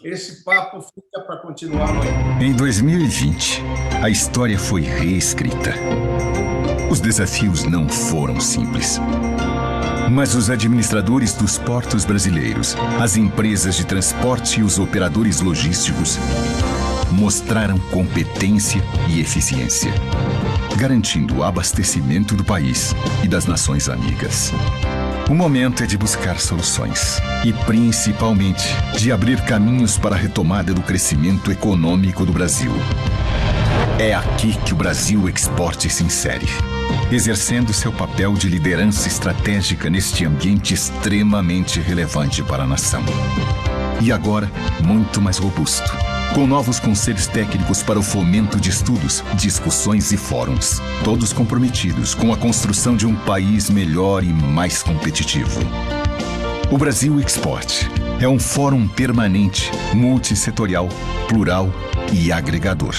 Esse papo fica para continuar amanhã. Em 2020, a história foi reescrita. Os desafios não foram simples. Mas os administradores dos portos brasileiros, as empresas de transporte e os operadores logísticos mostraram competência e eficiência, garantindo o abastecimento do país e das nações amigas. O momento é de buscar soluções e, principalmente, de abrir caminhos para a retomada do crescimento econômico do Brasil. É aqui que o Brasil Export se insere, exercendo seu papel de liderança estratégica neste ambiente extremamente relevante para a nação. E agora, muito mais robusto, com novos conselhos técnicos para o fomento de estudos, discussões e fóruns, todos comprometidos com a construção de um país melhor e mais competitivo. O Brasil Export é um fórum permanente, multissetorial, plural e agregador.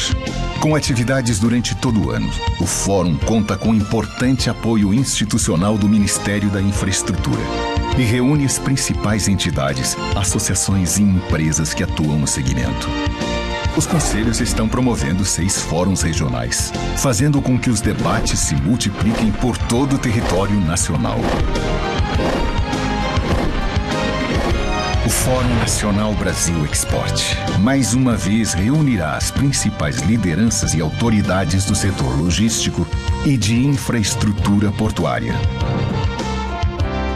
Com atividades durante todo o ano, o Fórum conta com importante apoio institucional do Ministério da Infraestrutura e reúne as principais entidades, associações e empresas que atuam no segmento. Os conselhos estão promovendo 6 fóruns regionais, fazendo com que os debates se multipliquem por todo o território nacional. O Fórum Nacional Brasil Export, mais uma vez, reunirá as principais lideranças e autoridades do setor logístico e de infraestrutura portuária.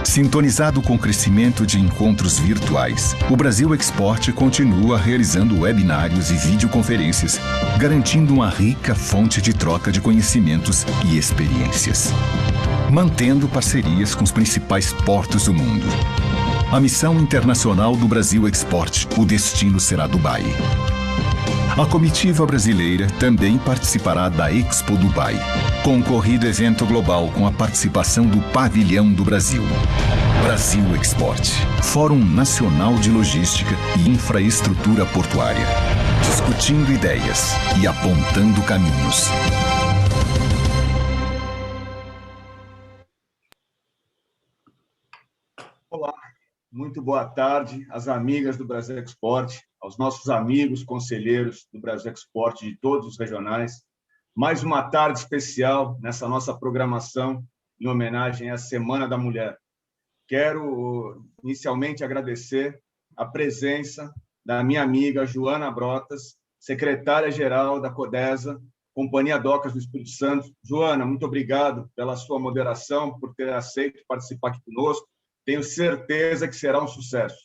Sintonizado com o crescimento de encontros virtuais, o Brasil Export continua realizando webinários e videoconferências, garantindo uma rica fonte de troca de conhecimentos e experiências. Mantendo parcerias com os principais portos do mundo. A missão internacional do Brasil Export, o destino será Dubai. A comitiva brasileira também participará da Expo Dubai, concorrido evento global com a participação do Pavilhão do Brasil. Brasil Export, Fórum Nacional de Logística e Infraestrutura Portuária, discutindo ideias e apontando caminhos. Olá, muito boa tarde às amigas do Brasil Export, aos nossos amigos conselheiros do Brasil Export de todos os regionais. Mais uma tarde especial nessa nossa programação em homenagem à Semana da Mulher. Quero inicialmente agradecer a presença da minha amiga Joana Brotas, secretária-geral da CODESA, Companhia Docas do Espírito Santo. Joana, muito obrigado pela sua moderação, por ter aceito participar aqui conosco. Tenho certeza que será um sucesso.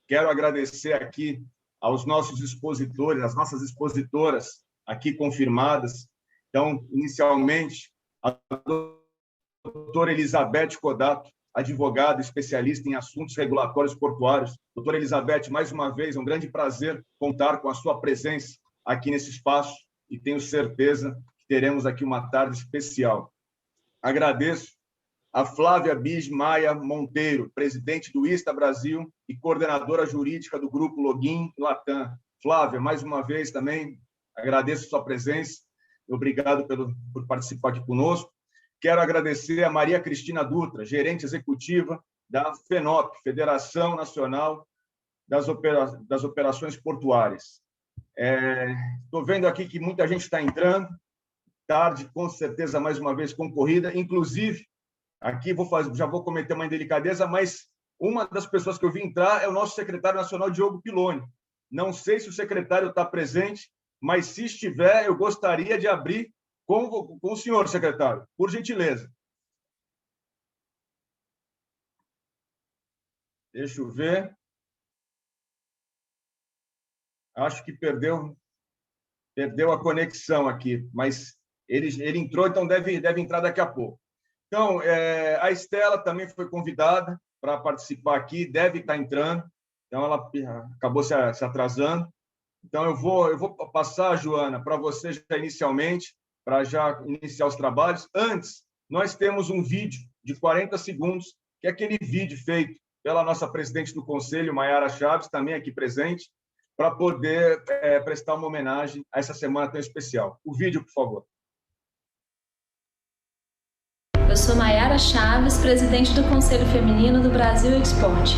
Quero agradecer aqui aos nossos expositores, às nossas expositoras aqui confirmadas. Então, inicialmente, a doutora Elizabeth Codato, advogada especialista em assuntos regulatórios portuários. Doutora Elizabeth, mais uma vez, é um grande prazer contar com a sua presença aqui nesse espaço e tenho certeza que teremos aqui uma tarde especial. Agradeço a Flávia Bis Maia Monteiro, presidente do ISTA Brasil e coordenadora jurídica do Grupo Login Latam. Flávia, mais uma vez também, agradeço a sua presença. Obrigado por participar aqui conosco. Quero agradecer a Maria Cristina Dutra, gerente executiva da FENOP, Federação Nacional das Operações Portuárias. Estou vendo aqui que muita gente está entrando, tarde, com certeza, mais uma vez, concorrida, inclusive, aqui já vou cometer uma indelicadeza, mas uma das pessoas que eu vi entrar é o nosso secretário nacional, Diogo Piloni. Não sei se o secretário está presente, mas se estiver, eu gostaria de abrir com o senhor, secretário, por gentileza. Deixa eu ver. Acho que perdeu a conexão aqui, mas ele entrou, então deve entrar daqui a pouco. Então, a Estela também foi convidada para participar aqui, deve estar entrando, então ela acabou se atrasando. Então, eu vou passar, Joana, para você já inicialmente, para já iniciar os trabalhos. Antes, nós temos um vídeo de 40 segundos, que é aquele vídeo feito pela nossa presidente do Conselho, Maiara Chaves, também aqui presente, para poder prestar uma homenagem a essa semana tão especial. O vídeo, por favor. Eu sou Maiara Chaves, presidente do Conselho Feminino do Brasil Export.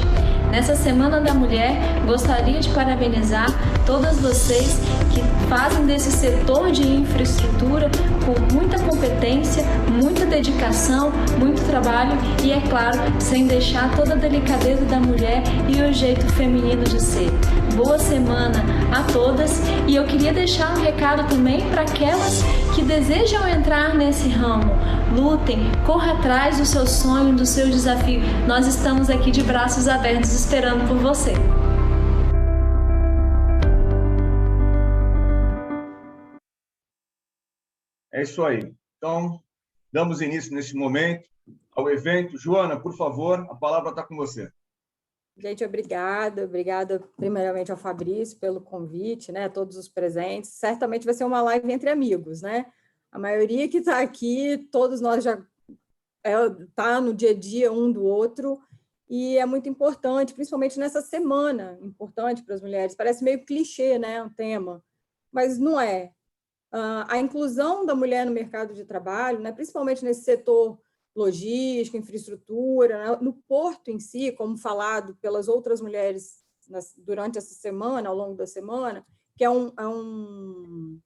Nessa Semana da Mulher, gostaria de parabenizar todas vocês que fazem desse setor de infraestrutura com muita competência, muita dedicação, muito trabalho e, é claro, sem deixar toda a delicadeza da mulher e o jeito feminino de ser. Boa semana a todas, e eu queria deixar um recado também para aquelas que desejam entrar nesse ramo. Lutem, corra atrás do seu sonho, do seu desafio. Nós estamos aqui de braços abertos esperando por você. É isso aí. Então, damos início nesse momento ao evento. Joana, por favor, a palavra está com você. Gente, obrigada primeiramente ao Fabrício pelo convite, né, a todos os presentes. Certamente vai ser uma live entre amigos, né? A maioria que está aqui, todos nós já tá no dia a dia um do outro, e é muito importante, principalmente nessa semana, importante para as mulheres. Parece meio clichê, né, um tema, mas não é. A inclusão da mulher no mercado de trabalho, né, principalmente nesse setor logística, infraestrutura, né, no porto em si, como falado pelas outras mulheres durante essa semana, ao longo da semana, que é um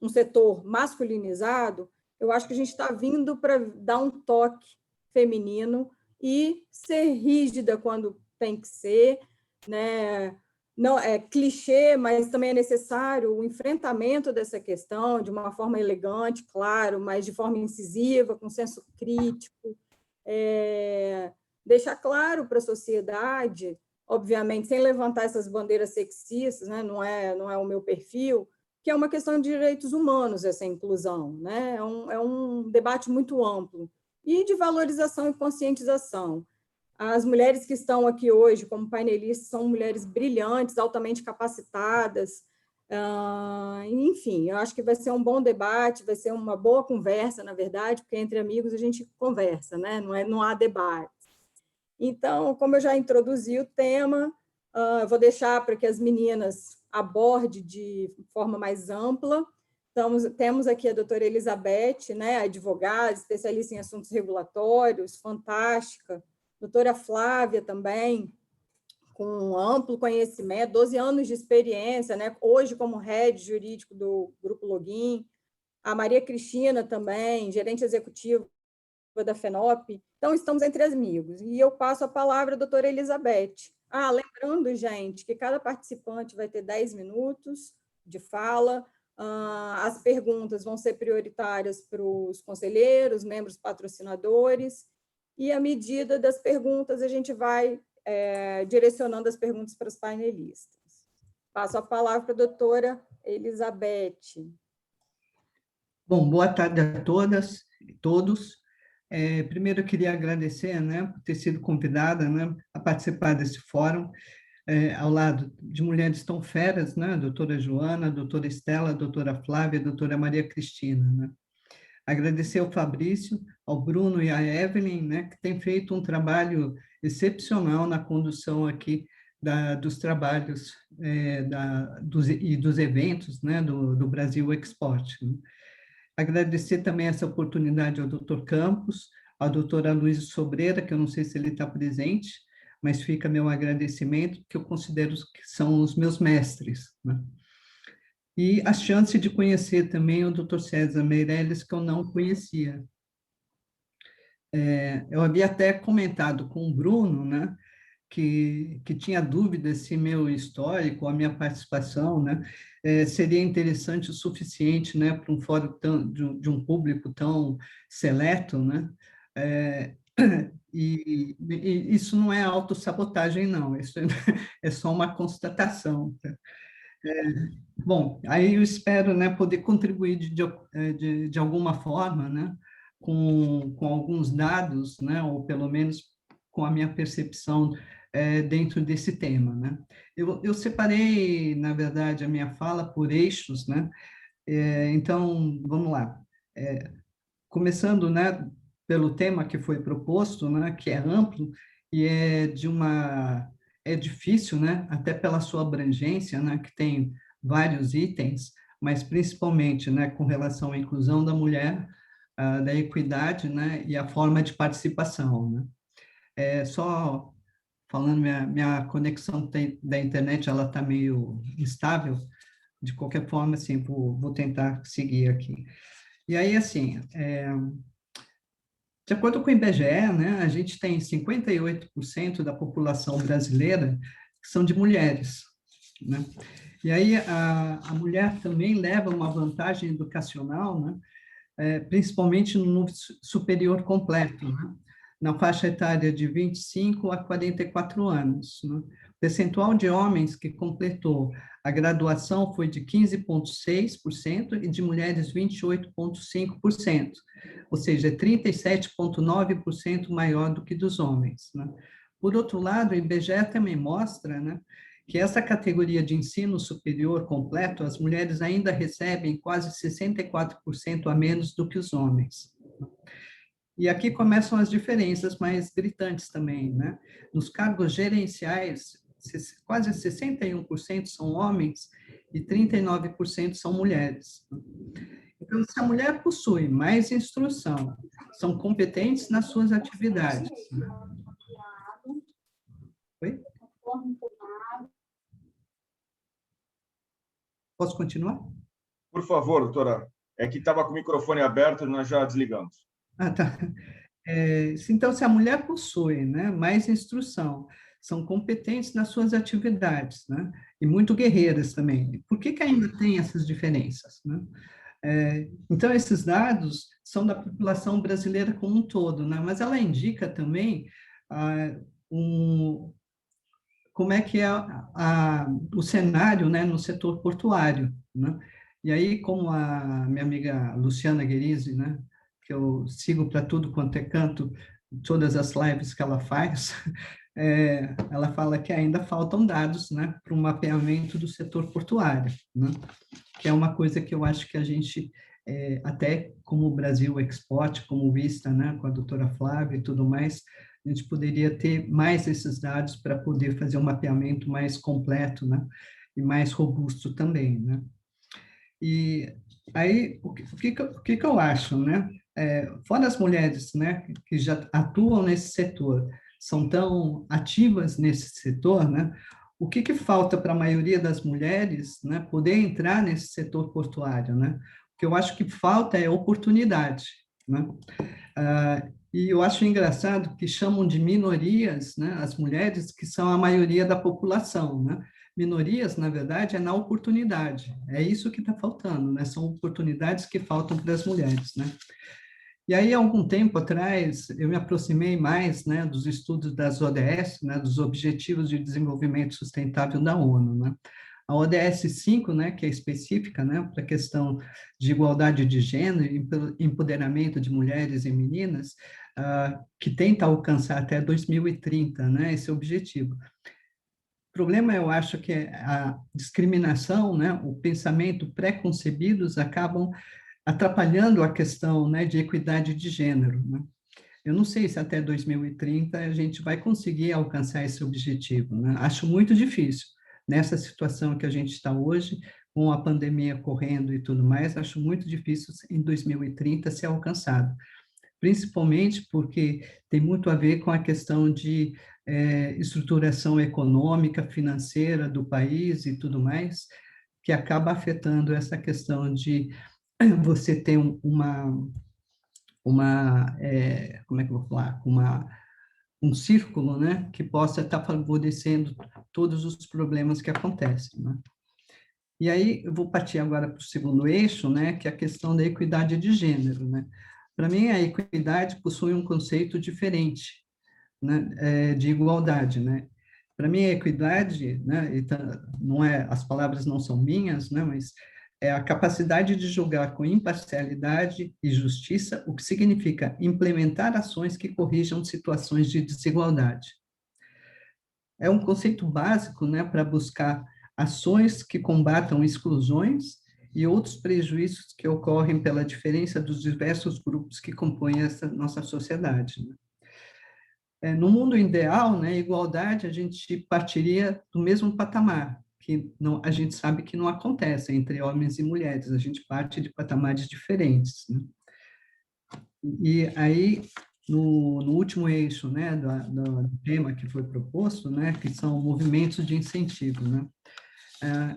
setor masculinizado. Eu acho que a gente está vindo para dar um toque feminino e ser rígida quando tem que ser, né? Não é clichê, mas também é necessário o enfrentamento dessa questão de uma forma elegante, claro, mas de forma incisiva, com senso crítico, deixar claro para a sociedade, obviamente, sem levantar essas bandeiras sexistas, né? Não é o meu perfil, que é uma questão de direitos humanos essa inclusão, né? É um debate muito amplo e de valorização e conscientização. As mulheres que estão aqui hoje como painelistas são mulheres brilhantes, altamente capacitadas, enfim, eu acho que vai ser um bom debate, vai ser uma boa conversa, na verdade, porque entre amigos a gente conversa, né? Não há debate. Então, como eu já introduzi o tema, eu vou deixar para que as meninas abordem de forma mais ampla. Temos aqui a doutora Elizabeth, né, advogada, especialista em assuntos regulatórios, fantástica. Doutora Flávia também, com amplo conhecimento, 12 anos de experiência, né? Hoje como head jurídico do Grupo Login. A Maria Cristina também, gerente executiva da FENOP. Então, estamos entre amigos. E eu passo a palavra à doutora Elizabeth. Lembrando, gente, que cada participante vai ter 10 minutos de fala. As perguntas vão ser prioritárias para os conselheiros, membros patrocinadores, e, à medida das perguntas, a gente vai direcionando as perguntas para os painelistas. Passo a palavra para a doutora Elizabeth. Bom, boa tarde a todas e todos. Primeiro, eu queria agradecer, né, por ter sido convidada, né, a participar desse fórum, ao lado de mulheres tão feras, né, a doutora Joana, a doutora Estela, a doutora Flávia, a doutora Maria Cristina, né. Agradecer ao Fabrício, ao Bruno e à Evelyn, né, que têm feito um trabalho excepcional na condução aqui dos trabalhos e dos eventos, né, do Brasil Export, né. Agradecer também essa oportunidade ao Dr. Campos, ao Dr. Aloysio Sobreira, que eu não sei se ele está presente, mas fica meu agradecimento, que eu considero que são os meus mestres, né. E a chance de conhecer também o Dr. César Meirelles, que eu não conhecia. Eu havia até comentado com o Bruno, né, que tinha dúvidas se meu histórico, a minha participação, né, seria interessante o suficiente, né, para um fórum de um público tão seleto, né, e isso não é autossabotagem, não, isso é só uma constatação. Bom, aí eu espero, né, poder contribuir de alguma forma, né, com alguns dados, né, ou pelo menos com a minha percepção dentro desse tema, né. Eu separei, na verdade, a minha fala por eixos, né, então, vamos lá. Começando, né, pelo tema que foi proposto, né, que é amplo e é difícil, né, até pela sua abrangência, né, que tem vários itens, mas principalmente, né, com relação à inclusão da mulher, da equidade, né, e a forma de participação, né. Só falando, minha conexão da internet, ela está meio instável. De qualquer forma, assim, vou tentar seguir aqui. E aí, assim, de acordo com o IBGE, né, a gente tem 58% da população brasileira que são de mulheres, né? E aí a mulher também leva uma vantagem educacional, né, principalmente no nível superior completo, né, na faixa etária de 25 a 44 anos. Né? O percentual de homens que completou a graduação foi de 15,6% e de mulheres 28,5%, ou seja, 37,9% maior do que dos homens. Né? Por outro lado, o IBGE também mostra, né, que essa categoria de ensino superior completo, as mulheres ainda recebem quase 64% a menos do que os homens. E aqui começam as diferenças mais gritantes também, né? Nos cargos gerenciais, quase 61% são homens e 39% são mulheres. Então, se a mulher possui mais instrução, são competentes nas suas atividades. Oi? Posso continuar? Por favor, doutora. É que estava com o microfone aberto e nós já desligamos. Ah, tá. Então, se a mulher possui, né, mais instrução, são competentes nas suas atividades, né, e muito guerreiras também. Por que ainda tem essas diferenças, né? Então, esses dados são da população brasileira como um todo, né, mas ela indica também como é que é o cenário, né, no setor portuário, né? E aí, como a minha amiga Luciana Guerizzi, né, que eu sigo para tudo quanto é canto, todas as lives que ela faz, ela fala que ainda faltam dados, né, para o mapeamento do setor portuário, né, que é uma coisa que eu acho que a gente, até como Brasil Export, como Vista, né, com a doutora Flávia e tudo mais, a gente poderia ter mais esses dados para poder fazer um mapeamento mais completo, né, e mais robusto também, né. E aí, o que eu acho, né? Fora as mulheres, né, que já atuam nesse setor, são tão ativas nesse setor, né? O que falta para a maioria das mulheres, né, poder entrar nesse setor portuário, né? O que eu acho que falta é oportunidade, né? E eu acho engraçado que chamam de minorias, né, as mulheres que são a maioria da população, né? Minorias, na verdade, é na oportunidade. É isso que está faltando, né? São oportunidades que faltam para as mulheres, né? E aí, há algum tempo atrás, eu me aproximei mais, né, dos estudos das ODS, né, dos Objetivos de Desenvolvimento Sustentável da ONU, né? A ODS 5, né, que é específica, né, para a questão de igualdade de gênero e empoderamento de mulheres e meninas, que tenta alcançar até 2030, né, esse objetivo. O problema, eu acho que a discriminação, né, o pensamento pré-concebidos acabam atrapalhando a questão, né, de equidade de gênero, né? Eu não sei se até 2030 a gente vai conseguir alcançar esse objetivo, né? Acho muito difícil. Nessa situação que a gente está hoje, com a pandemia correndo e tudo mais, acho muito difícil em 2030 ser alcançado. Principalmente porque tem muito a ver com a questão de estruturação econômica, financeira do país e tudo mais, que acaba afetando essa questão de você ter como é que eu vou falar, um círculo, né, que possa estar favorecendo todos os problemas que acontecem, né? E aí eu vou partir agora para o segundo eixo, né, que é a questão da equidade de gênero, né? Para mim, a equidade possui um conceito diferente, né, de igualdade, né? Para mim, a equidade, né, não é, as palavras não são minhas, né, mas é a capacidade de julgar com imparcialidade e justiça, o que significa implementar ações que corrijam situações de desigualdade. É um conceito básico, né, para buscar ações que combatam exclusões e outros prejuízos que ocorrem pela diferença dos diversos grupos que compõem essa nossa sociedade, né? No mundo ideal, né, igualdade, a gente partiria do mesmo patamar, que não, a gente sabe que não acontece entre homens e mulheres, a gente parte de patamares diferentes, né? E aí, no último eixo, né, do tema que foi proposto, né, que são movimentos de incentivo, né.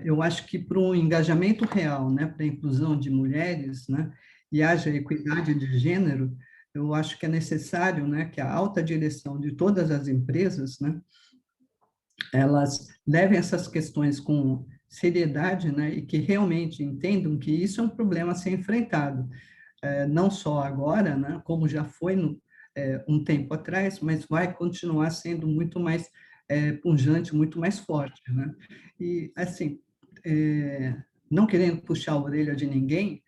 Eu acho que para um engajamento real, né, para a inclusão de mulheres, né, e haja equidade de gênero, eu acho que é necessário, né, que a alta direção de todas as empresas, né, elas levem essas questões com seriedade, né, e que realmente entendam que isso é um problema a ser enfrentado, não só agora, né, como já foi um tempo atrás, mas vai continuar sendo muito mais pungente, muito mais forte, né? E, assim, não querendo puxar a orelha de ninguém,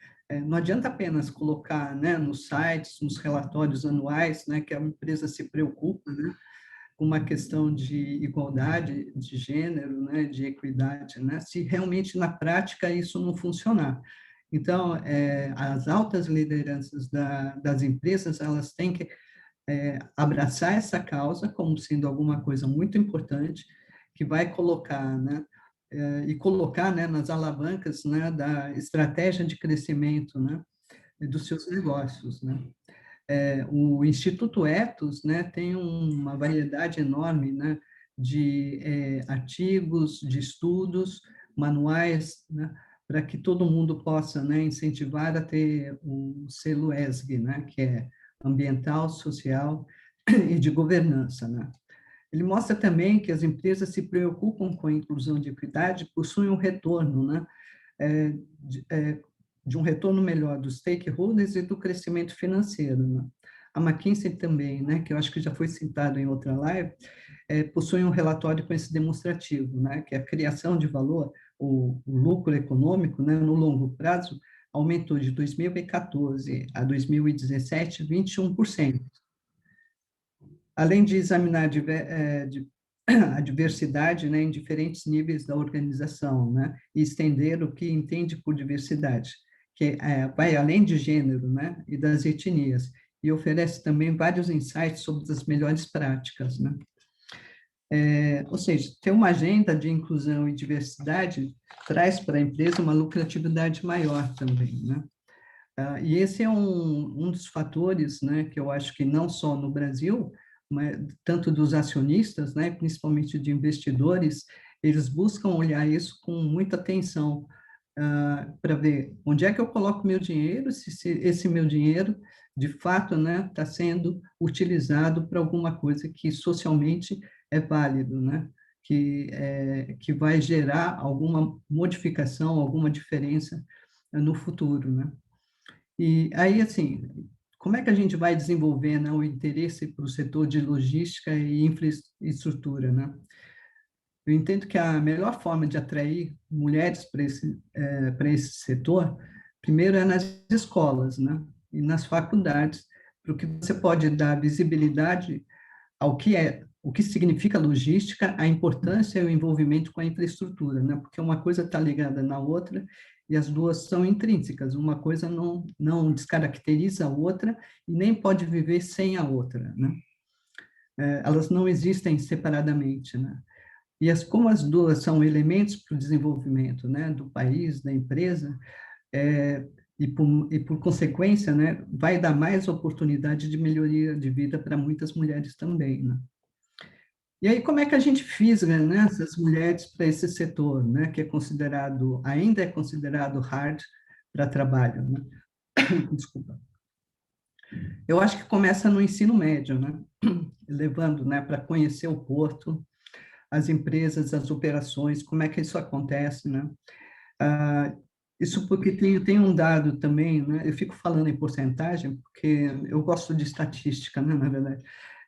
não adianta apenas colocar, né, nos sites, nos relatórios anuais, né, que a empresa se preocupa, né, com uma questão de igualdade de gênero, né, de equidade, né, se realmente na prática isso não funcionar. Então, as altas lideranças das empresas, elas têm que abraçar essa causa como sendo alguma coisa muito importante, que vai colocar, né, e colocar, né, nas alavancas, né, da estratégia de crescimento, né, dos seus negócios, né. O Instituto Ethos, né, tem uma variedade enorme, né, de artigos, de estudos, manuais, né, para que todo mundo possa, né, incentivar a ter o selo ESG, né, que é ambiental, social e de governança, né. Ele mostra também que as empresas se preocupam com a inclusão de equidade, possuem um retorno, né, é, de, é, de um retorno melhor dos stakeholders e do crescimento financeiro, né. A McKinsey também, né, que eu acho que já foi citado em outra live, possui um relatório com esse demonstrativo, né, que a criação de valor, o lucro econômico, né, no longo prazo, aumentou de 2014 a 2017, 21%. Além de examinar a diversidade, né, em diferentes níveis da organização, né, e estender o que entende por diversidade, que vai além de gênero, né, e das etnias, e oferece também vários insights sobre as melhores práticas, né. Ou seja, ter uma agenda de inclusão e diversidade traz para a empresa uma lucratividade maior também, né. E esse é um dos fatores, né, que eu acho que não só no Brasil, mas tanto dos acionistas, né, principalmente de investidores, eles buscam olhar isso com muita atenção, para ver onde é que eu coloco meu dinheiro, se esse meu dinheiro, de fato, né, está sendo utilizado para alguma coisa que socialmente é válido, né, que vai gerar alguma modificação, alguma diferença no futuro, né. E aí, assim, como é que a gente vai desenvolver, né, o interesse para o setor de logística e infraestrutura, né? Eu entendo que a melhor forma de atrair mulheres para esse setor, primeiro é nas escolas, né, e nas faculdades, porque você pode dar visibilidade o que significa logística, a importância e o envolvimento com a infraestrutura, né? Porque uma coisa está ligada na outra e as duas são intrínsecas, uma coisa não descaracteriza a outra e nem pode viver sem a outra, né? Elas não existem separadamente, né? E como as duas são elementos para o desenvolvimento, né, do país, da empresa, e por consequência, né, vai dar mais oportunidade de melhoria de vida para muitas mulheres também, né? E aí, como é que a gente fisga, né, essas mulheres para esse setor, né, que ainda é considerado hard para trabalho, né? Desculpa. Eu acho que começa no ensino médio, né, levando, né, para conhecer o porto, as empresas, as operações, como é que isso acontece, né? Isso porque tem um dado também, né? Eu fico falando em porcentagem porque eu gosto de estatística, né, na verdade.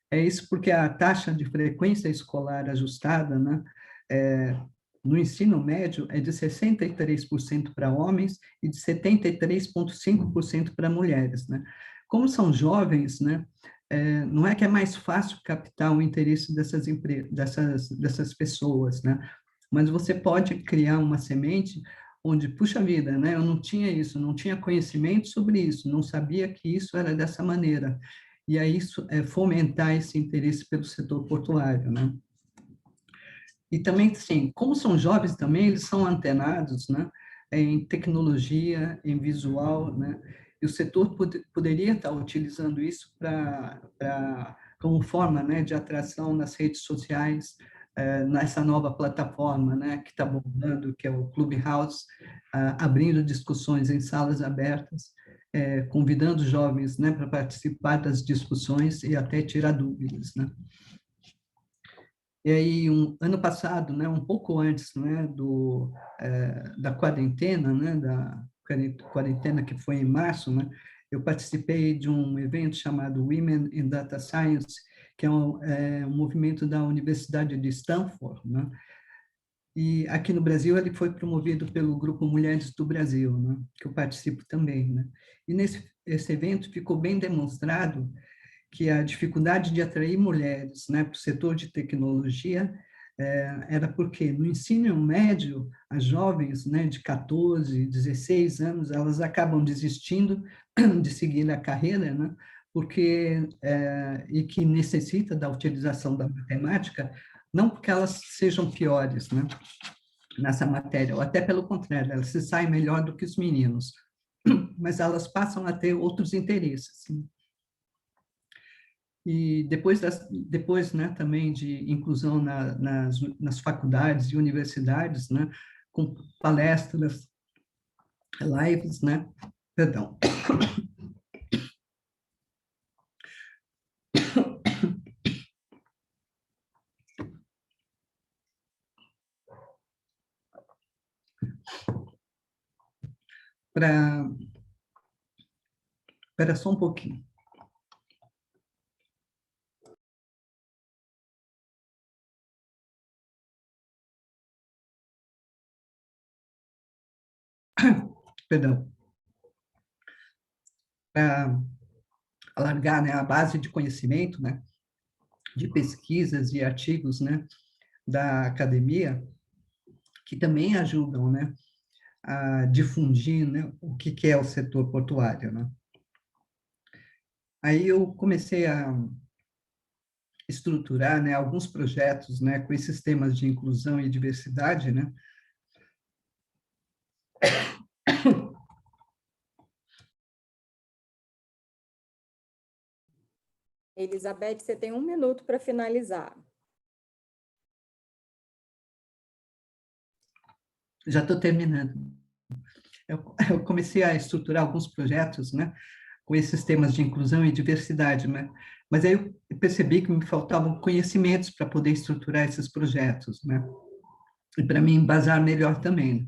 É isso porque a taxa de frequência escolar ajustada, né, no ensino médio é de 63% para homens e de 73,5% para mulheres, né? Como são jovens, né, não é que é mais fácil captar o interesse dessas pessoas, né? Mas você pode criar uma semente onde, puxa vida, né, eu não tinha isso, não tinha conhecimento sobre isso, não sabia que isso era dessa maneira. E aí fomentar esse interesse pelo setor portuário, né? E também, sim, como são jovens também, eles são antenados, né, em tecnologia, em visual, né? E o setor poderia estar utilizando isso como forma, né, de atração nas redes sociais, nessa nova plataforma, né, que está bombando, que é o Clubhouse, abrindo discussões em salas abertas, convidando jovens, né, para participar das discussões e até tirar dúvidas, né. E aí, ano passado, né, um pouco antes, né, da quarentena, né, da quarentena que foi em março, né, eu participei de um evento chamado Women in Data Science, que é um movimento da Universidade de Stanford, né, e aqui no Brasil ele foi promovido pelo Grupo Mulheres do Brasil, né, que eu participo também, né, e esse evento ficou bem demonstrado que a dificuldade de atrair mulheres, né, para o setor de tecnologia era porque no ensino médio, as jovens, né, de 14, 16 anos, elas acabam desistindo de seguir a carreira, né, e que necessita da utilização da matemática, não porque elas sejam piores, né, nessa matéria, ou até pelo contrário, elas se saem melhor do que os meninos, mas elas passam a ter outros interesses, né? E depois, né, também de inclusão nas faculdades e universidades, né, com palestras, lives, né, perdão. Espera só um pouquinho. Perdão. Para alargar, né, a base de conhecimento, né, de pesquisas e artigos, né, da academia, que também ajudam, né, a difundir, né, o que é o setor portuário, né. Aí eu comecei a estruturar, né, alguns projetos, né, com esses temas de inclusão e diversidade, né. Elizabeth, você tem 1 minuto para finalizar. Já estou terminando. Eu comecei a estruturar alguns projetos, né, com esses temas de inclusão e diversidade, né, mas aí eu percebi que me faltavam conhecimentos para poder estruturar esses projetos, né, e para me embasar melhor também.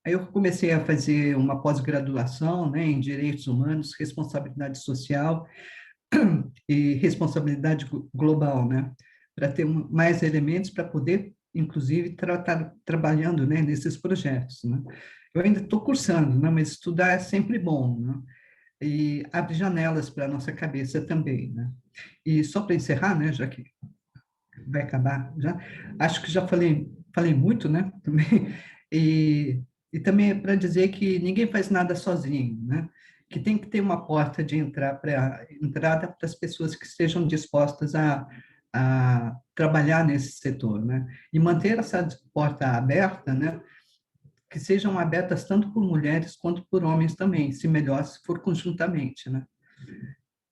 Aí eu comecei a fazer uma pós-graduação, né, em Direitos Humanos, Responsabilidade Social e Responsabilidade Global, né, para ter mais elementos para poder, inclusive, trabalhando, né, nesses projetos, né. Eu ainda estou cursando, né, mas estudar é sempre bom, né, e abre janelas para a nossa cabeça também, né. E só para encerrar, né, já que vai acabar já, acho que já falei muito, né, também, e também é para dizer que ninguém faz nada sozinho, né, que tem que ter uma porta de entrada para as pessoas que estejam dispostas a trabalhar nesse setor, né, e manter essa porta aberta, né, que sejam abertas tanto por mulheres quanto por homens também, se melhor se for conjuntamente, né.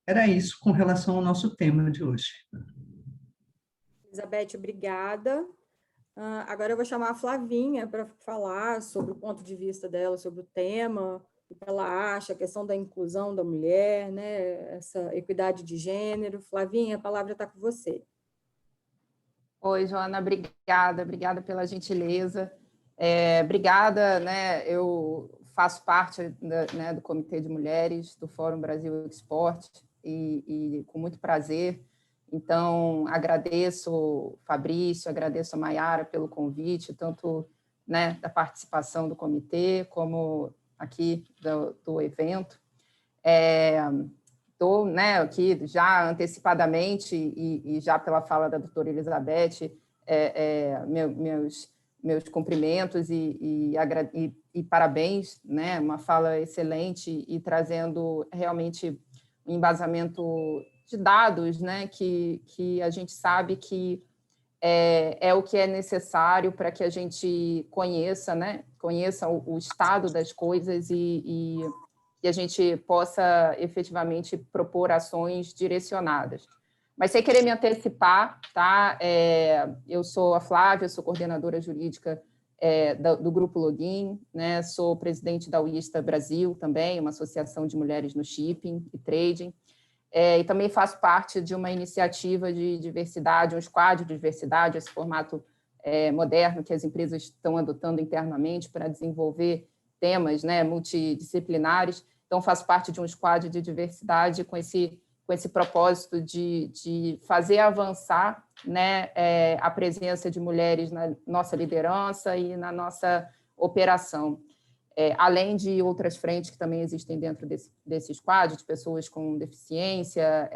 Era isso com relação ao nosso tema de hoje. Elizabeth, obrigada. Agora eu vou chamar a Flavinha para falar sobre o ponto de vista dela, sobre o tema, o que ela acha, a questão da inclusão da mulher, né, essa equidade de gênero. Flavinha, a palavra está com você. Oi, Joana, obrigada pela gentileza. Obrigada, né, eu faço parte né, do Comitê de Mulheres do Fórum Brasil Export e com muito prazer. Então, agradeço Fabrício, agradeço a Maiara pelo convite, tanto né, da participação do comitê, como aqui do evento. Estou né, aqui já antecipadamente, e já pela fala da doutora Elizabeth, meus cumprimentos e parabéns, né, uma fala excelente e trazendo realmente um embasamento de dados, né, que a gente sabe que é o que é necessário para que a gente conheça, né, conheça o estado das coisas e que a gente possa efetivamente propor ações direcionadas. Mas sem querer me antecipar, tá? Eu sou a Flávia, sou coordenadora jurídica do Grupo Login, né? Sou presidente da UISTA Brasil também, uma associação de mulheres no shipping e trading, e também faço parte de uma iniciativa de diversidade, um squad de diversidade, esse formato moderno que as empresas estão adotando internamente para desenvolver temas, né, multidisciplinares. Então, faço parte de um squad de diversidade com esse propósito de fazer avançar, né, a presença de mulheres na nossa liderança e na nossa operação. Além de outras frentes que também existem dentro desse squad, de pessoas com deficiência,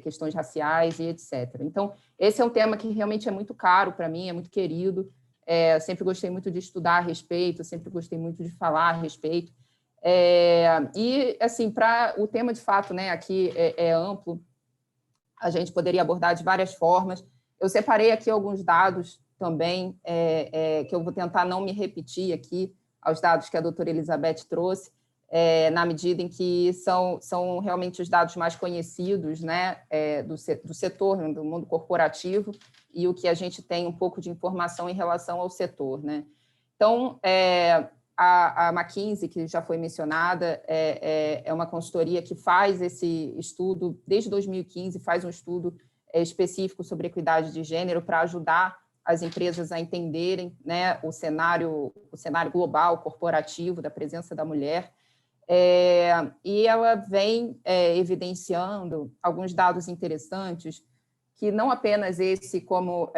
questões raciais e etc. Então, esse é um tema que realmente é muito caro para mim, é muito querido. Sempre gostei muito de estudar a respeito, sempre gostei muito de falar a respeito. E, assim, para o tema, de fato, né, aqui é amplo, a gente poderia abordar de várias formas. Eu separei aqui alguns dados também, que eu vou tentar não me repetir aqui, aos dados que a doutora Elizabeth trouxe, na medida em que são realmente os dados mais conhecidos, né, do setor, né, do mundo corporativo, e o que a gente tem um pouco de informação em relação ao setor, né? Então, a McKinsey, que já foi mencionada, é uma consultoria que faz esse estudo, desde 2015, faz um estudo específico sobre equidade de gênero para ajudar as empresas a entenderem, né, o cenário global, corporativo, da presença da mulher. E ela vem evidenciando alguns dados interessantes, que não apenas esse, como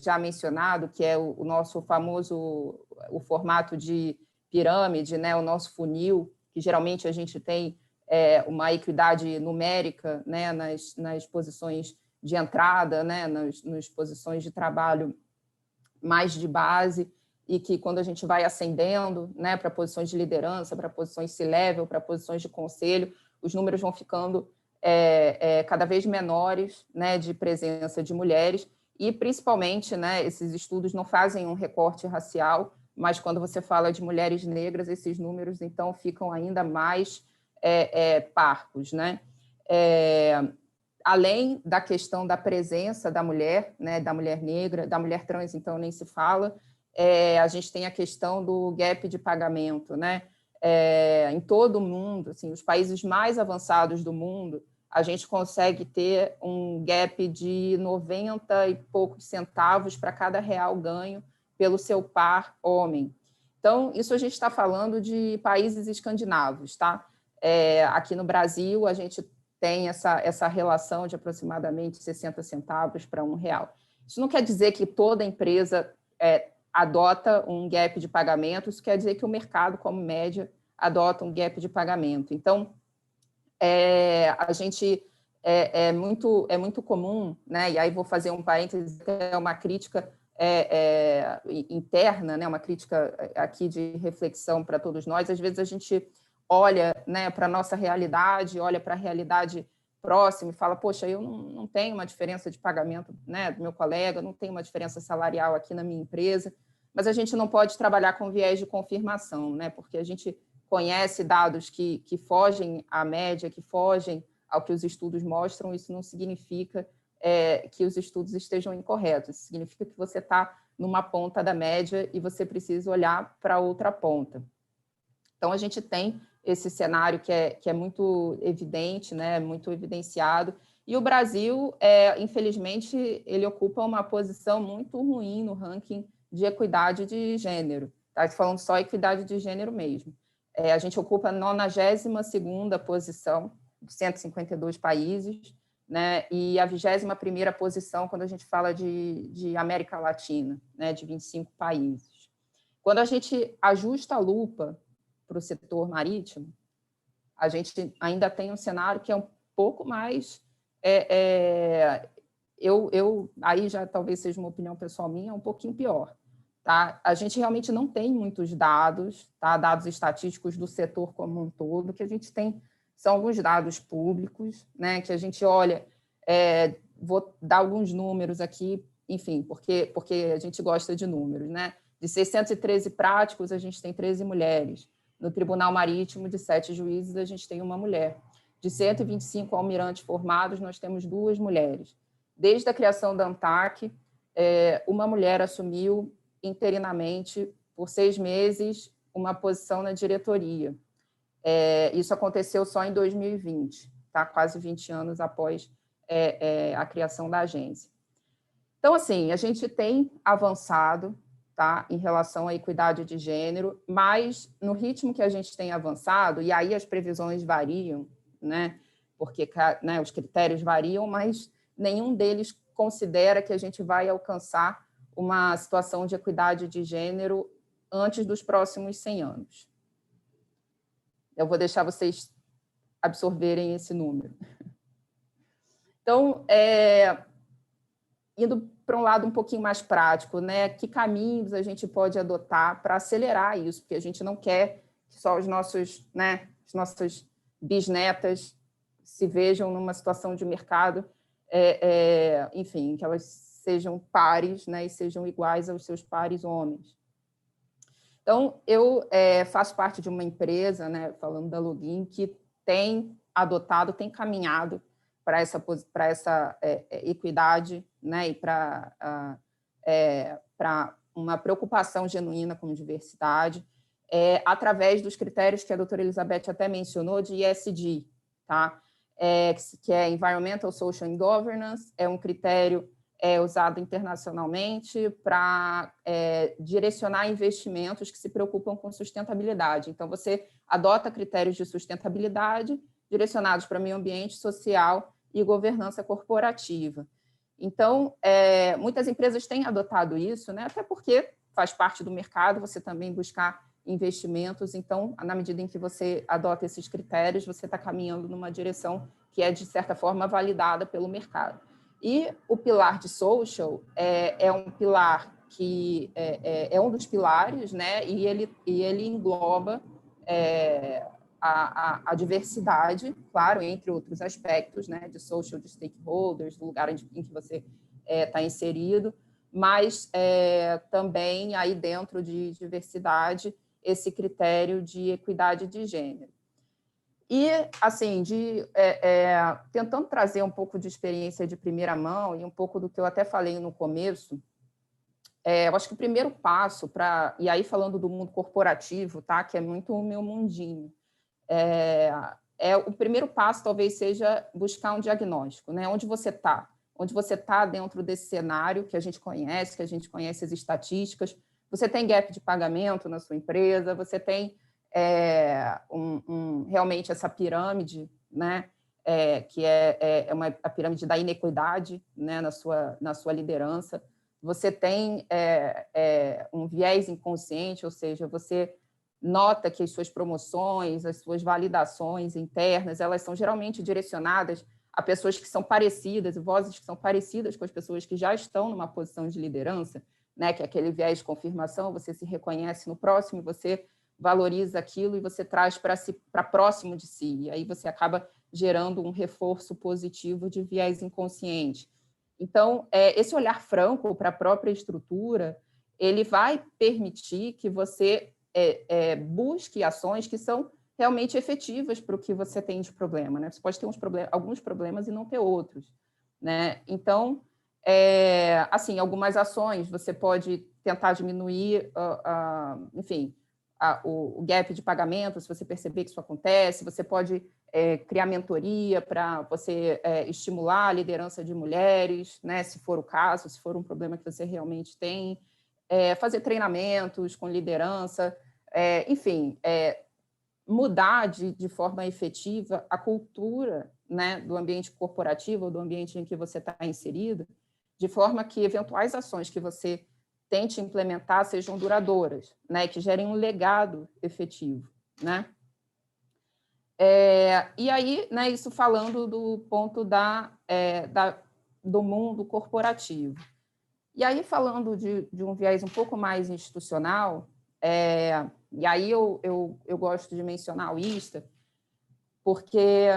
já mencionado, que é o nosso famoso o formato de pirâmide, né, o nosso funil, que geralmente a gente tem uma equidade numérica, né, nas posições de entrada, né, nas posições de trabalho mais de base, e que quando a gente vai ascendendo, né, para posições de liderança, para posições C-level, para posições de conselho, os números vão ficando cada vez menores, né, de presença de mulheres, e principalmente, né, esses estudos não fazem um recorte racial, mas quando você fala de mulheres negras, esses números, então, ficam ainda mais parcos, né? Além da questão da presença da mulher, né, da mulher negra, da mulher trans, então, nem se fala, a gente tem a questão do gap de pagamento, né? Em todo o mundo, assim, os países mais avançados do mundo, a gente consegue ter um gap de 90 e poucos centavos para cada real ganho pelo seu par homem. Então, isso a gente está falando de países escandinavos, tá? Aqui no Brasil, a gente tem essa relação de aproximadamente 60 centavos para R$1. Isso não quer dizer que toda empresa adota um gap de pagamento, isso quer dizer que o mercado, como média, adota um gap de pagamento. Então, a gente é muito comum, né? E aí vou fazer um parênteses, é uma crítica interna, né? Uma crítica aqui de reflexão para todos nós. Às vezes a gente olha, né, para a nossa realidade, olha para a realidade próxima e fala, poxa, eu não tenho uma diferença de pagamento, né, do meu colega, não tenho uma diferença salarial aqui na minha empresa, mas a gente não pode trabalhar com viés de confirmação, né, porque a gente conhece dados que fogem à média, que fogem ao que os estudos mostram, isso não significa que os estudos estejam incorretos, isso significa que você está numa ponta da média e você precisa olhar para outra ponta. Então, a gente tem esse cenário que é muito evidente, né, muito evidenciado, e o Brasil, infelizmente, ele ocupa uma posição muito ruim no ranking de equidade de gênero, tá? Falando só equidade de gênero mesmo. A gente ocupa a 92ª posição de 152 países, né, e a 21ª posição quando a gente fala de América Latina, né, de 25 países. Quando a gente ajusta a lupa para o setor marítimo, a gente ainda tem um cenário que é um pouco mais... aí já talvez seja uma opinião pessoal minha, um pouquinho pior. Tá? A gente realmente não tem muitos dados, tá? Dados estatísticos do setor como um todo, que a gente tem são alguns dados públicos, né? Que a gente olha, vou dar alguns números aqui, enfim, porque a gente gosta de números, né? De 613 práticos, a gente tem 13 mulheres. no Tribunal Marítimo, de 7 juízes, a gente tem uma mulher. De 125 almirantes formados, nós temos 2 mulheres. Desde a criação da ANTAC, uma mulher assumiu interinamente, por 6 meses, uma posição na diretoria. Isso aconteceu só em 2020, tá? Quase 20 anos após a criação da agência. Então, assim, a gente tem avançado, tá, em relação à equidade de gênero, mas no ritmo que a gente tem avançado, e aí as previsões variam, né, porque, né, os critérios variam, mas nenhum deles considera que a gente vai alcançar uma situação de equidade de gênero antes dos próximos 100 anos. Eu vou deixar vocês absorverem esse número. Então, indo para um lado um pouquinho mais prático, né? Que caminhos a gente pode adotar para acelerar isso? Porque a gente não quer que só os nossos, né, as nossas bisnetas se vejam numa situação de mercado, enfim, que elas sejam pares, né, e sejam iguais aos seus pares homens. Então, eu faço parte de uma empresa, né, falando da Login, que tem adotado, tem caminhado para essa equidade, né, e para uma preocupação genuína com diversidade, através dos critérios que a doutora Elizabeth até mencionou, de ESG, tá? Que é Environmental, Social and Governance, é um critério usado internacionalmente para direcionar investimentos que se preocupam com sustentabilidade. Então, você adota critérios de sustentabilidade direcionados para meio ambiente, social e governança corporativa. Então, muitas empresas têm adotado isso, né? Até porque faz parte do mercado você também buscar investimentos. Então, na medida em que você adota esses critérios, você está caminhando numa direção que é, de certa forma, validada pelo mercado. E o pilar de social é um pilar que é um dos pilares, né? E ele engloba a diversidade, claro, entre outros aspectos, né, de social, de stakeholders, do lugar em que você está inserido, mas também aí dentro de diversidade, esse critério de equidade de gênero. E, assim, tentando trazer um pouco de experiência de primeira mão e um pouco do que eu até falei no começo, eu acho que o primeiro passo e aí falando do mundo corporativo, tá, que é muito o meu mundinho, o primeiro passo talvez seja buscar um diagnóstico, né? Onde você está dentro desse cenário que a gente conhece as estatísticas, você tem gap de pagamento na sua empresa, você tem realmente essa pirâmide, né? Que a pirâmide da inequidade, né? na sua liderança, você tem um viés inconsciente, ou seja, você nota que as suas promoções, as suas validações internas, elas são geralmente direcionadas a pessoas que são parecidas, vozes que são parecidas com as pessoas que já estão numa posição de liderança, né? Que é aquele viés de confirmação, você se reconhece no próximo, você valoriza aquilo e você traz para próximo de si, e aí você acaba gerando um reforço positivo de viés inconsciente. Então, esse olhar franco para a própria estrutura, ele vai permitir que você busque ações que são realmente efetivas para o que você tem de problema, né? Você pode ter alguns problemas e não ter outros, né? Então, assim, algumas ações, você pode tentar diminuir, enfim, o gap de pagamento, se você perceber que isso acontece, você pode criar mentoria para você estimular a liderança de mulheres, né? Se for o caso, se for um problema que você realmente tem, fazer treinamentos com liderança, enfim, mudar de forma efetiva a cultura, né, do ambiente corporativo ou do ambiente em que você está inserido, de forma que eventuais ações que você tente implementar sejam duradouras, né, que gerem um legado efetivo, né? E aí, né, isso falando do ponto do mundo corporativo. E aí, falando de um viés um pouco mais institucional, e aí eu gosto de mencionar a UISTA, porque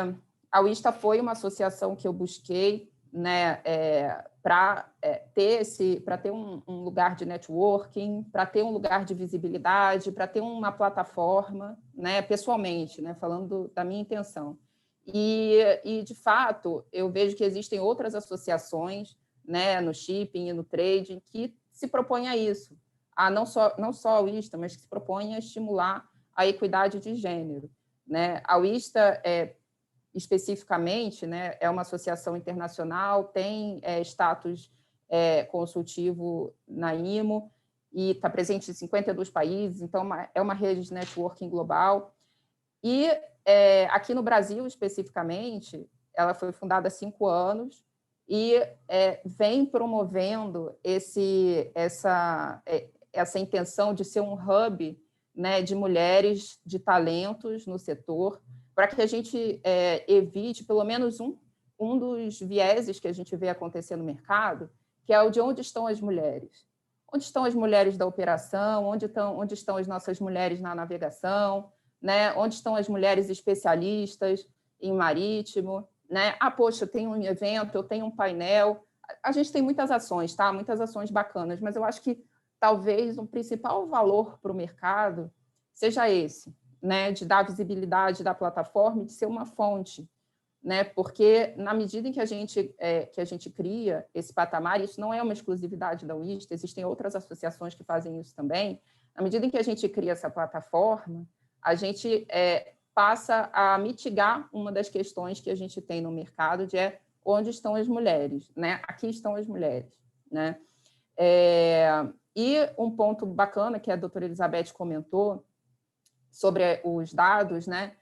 a UISTA foi uma associação que eu busquei, né, para ter um lugar de networking, para ter um lugar de visibilidade, para ter uma plataforma, né, pessoalmente, né, falando da minha intenção. E, de fato, eu vejo que existem outras associações, né, no shipping e no trading que se propõem a isso, não só a UISTA, mas que se propõem a estimular a equidade de gênero, né? A UISTA especificamente, né, é uma associação internacional, tem status consultivo na IMO e está presente em 52 países, então é uma rede de networking global. E aqui no Brasil, especificamente, ela foi fundada há 5 anos e vem promovendo essa intenção de ser um hub, né, de mulheres, de talentos no setor, para que a gente evite pelo menos um dos vieses que a gente vê acontecer no mercado, que é o de onde estão as mulheres. Onde estão as mulheres da operação, onde estão as nossas mulheres na navegação, né? Onde estão as mulheres especialistas em marítimo, né? Poxa, eu tenho um evento, eu tenho um painel. A gente tem muitas ações, tá? Muitas ações bacanas, mas eu acho que talvez o principal valor para o mercado seja esse, né, de dar visibilidade da plataforma e de ser uma fonte, né, porque na medida em que a gente cria esse patamar, isso não é uma exclusividade da UISTA, existem outras associações que fazem isso também, na medida em que a gente cria essa plataforma, a gente passa a mitigar uma das questões que a gente tem no mercado, de onde estão as mulheres, né, aqui estão as mulheres, né, e um ponto bacana que a doutora Elizabeth comentou, sobre os dados, né?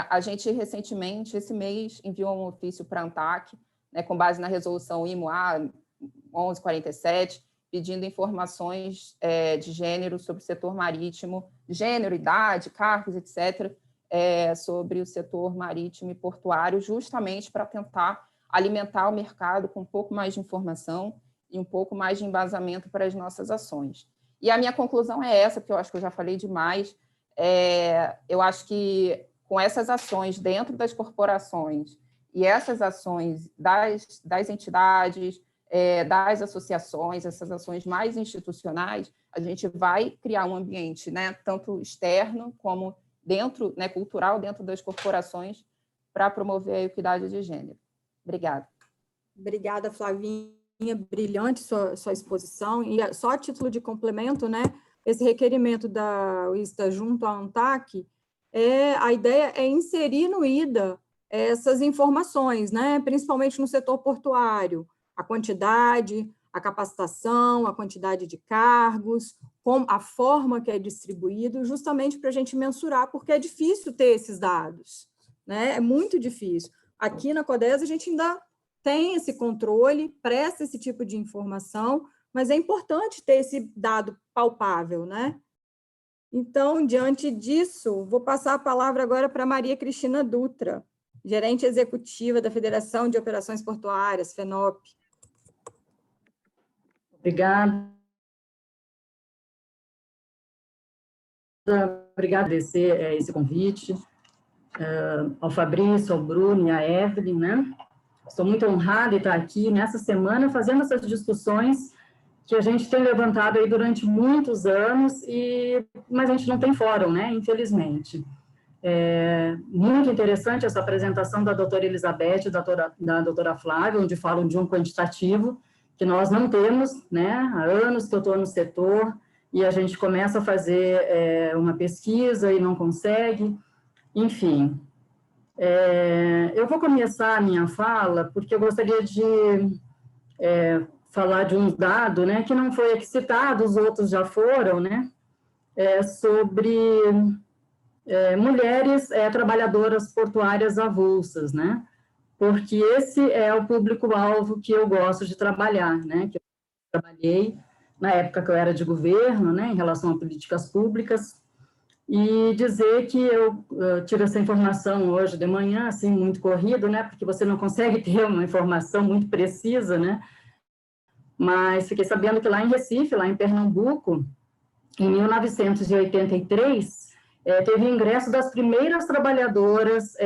A gente recentemente, esse mês, enviou um ofício para a ANTAC, né, com base na resolução IMO-A 1147, pedindo informações de gênero sobre o setor marítimo, gênero, idade, cargos, etc., sobre o setor marítimo e portuário, justamente para tentar alimentar o mercado com um pouco mais de informação e um pouco mais de embasamento para as nossas ações. E a minha conclusão é essa, porque eu acho que eu já falei demais. Eu acho que com essas ações dentro das corporações e essas ações das entidades, das associações, essas ações mais institucionais, a gente vai criar um ambiente, né, tanto externo como dentro, né, cultural, dentro das corporações, para promover a equidade de gênero. Obrigada. Obrigada, Flavinha. Brilhante sua exposição. E só a título de complemento, né, esse requerimento da UISTA junto à ANTAC, a ideia é inserir no IDA essas informações, né, principalmente no setor portuário, a quantidade, a capacitação, a quantidade de cargos, a forma que é distribuído, justamente para a gente mensurar, porque é difícil ter esses dados, né, é muito difícil. Aqui na CODES a gente ainda tem esse controle, presta esse tipo de informação, mas é importante ter esse dado palpável, né? Então, diante disso, vou passar a palavra agora para Maria Cristina Dutra, gerente executiva da Federação de Operações Portuárias, FENOP. Obrigada. Obrigada por agradecer esse convite, ao Fabrício, ao Bruno e à Evelyn, né? Estou muito honrada de estar aqui nessa semana fazendo essas discussões que a gente tem levantado aí durante muitos anos, mas a gente não tem fórum, né, infelizmente. Muito interessante essa apresentação da doutora Elizabeth e da doutora Flávia, onde falam de um quantitativo que nós não temos, né, há anos que eu estou no setor, e a gente começa a fazer uma pesquisa e não consegue, enfim. Eu vou começar a minha fala porque eu gostaria de falar de um dado, né, que não foi aqui citado, os outros já foram, né, sobre mulheres trabalhadoras portuárias avulsas, né, porque esse é o público-alvo que eu gosto de trabalhar, né, que eu trabalhei na época que eu era de governo, né, em relação a políticas públicas, e dizer que eu tive essa informação hoje de manhã, assim, muito corrido, né, porque você não consegue ter uma informação muito precisa, né, mas fiquei sabendo que lá em Recife, lá em Pernambuco, em 1983, teve o ingresso das primeiras trabalhadoras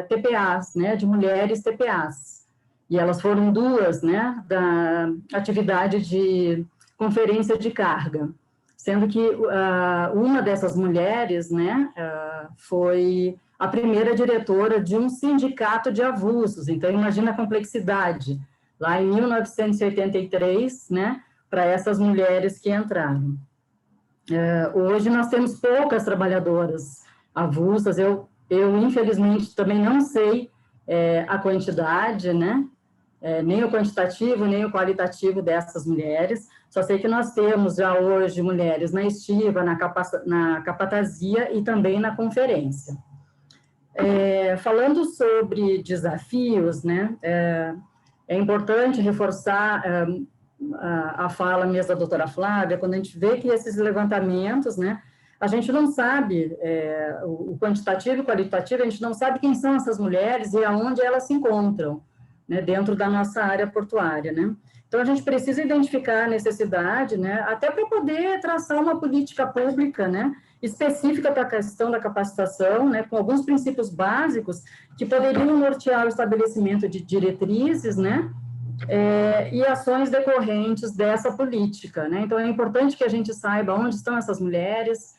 TPAs, né, de mulheres TPAs. e elas foram duas, né, da atividade de conferência de carga, sendo que uma dessas mulheres, né, foi a primeira diretora de um sindicato de avulsos. Então, imagina a complexidade, lá em 1983, né, para essas mulheres que entraram. Hoje nós temos poucas trabalhadoras avulsas, eu infelizmente também não sei a quantidade, né, nem o quantitativo, nem o qualitativo dessas mulheres, só sei que nós temos já hoje mulheres na estiva, na capatazia e também na conferência. Falando sobre desafios, né, é importante reforçar a fala mesmo da doutora Flávia, quando a gente vê que esses levantamentos, né, a gente não sabe o quantitativo e o qualitativo, a gente não sabe quem são essas mulheres e aonde elas se encontram, né, dentro da nossa área portuária, né? Então, a gente precisa identificar a necessidade, né, até para poder traçar uma política pública, né, específica para a questão da capacitação, né, com alguns princípios básicos que poderiam nortear o estabelecimento de diretrizes, né, e ações decorrentes dessa política, né? Então, é importante que a gente saiba onde estão essas mulheres,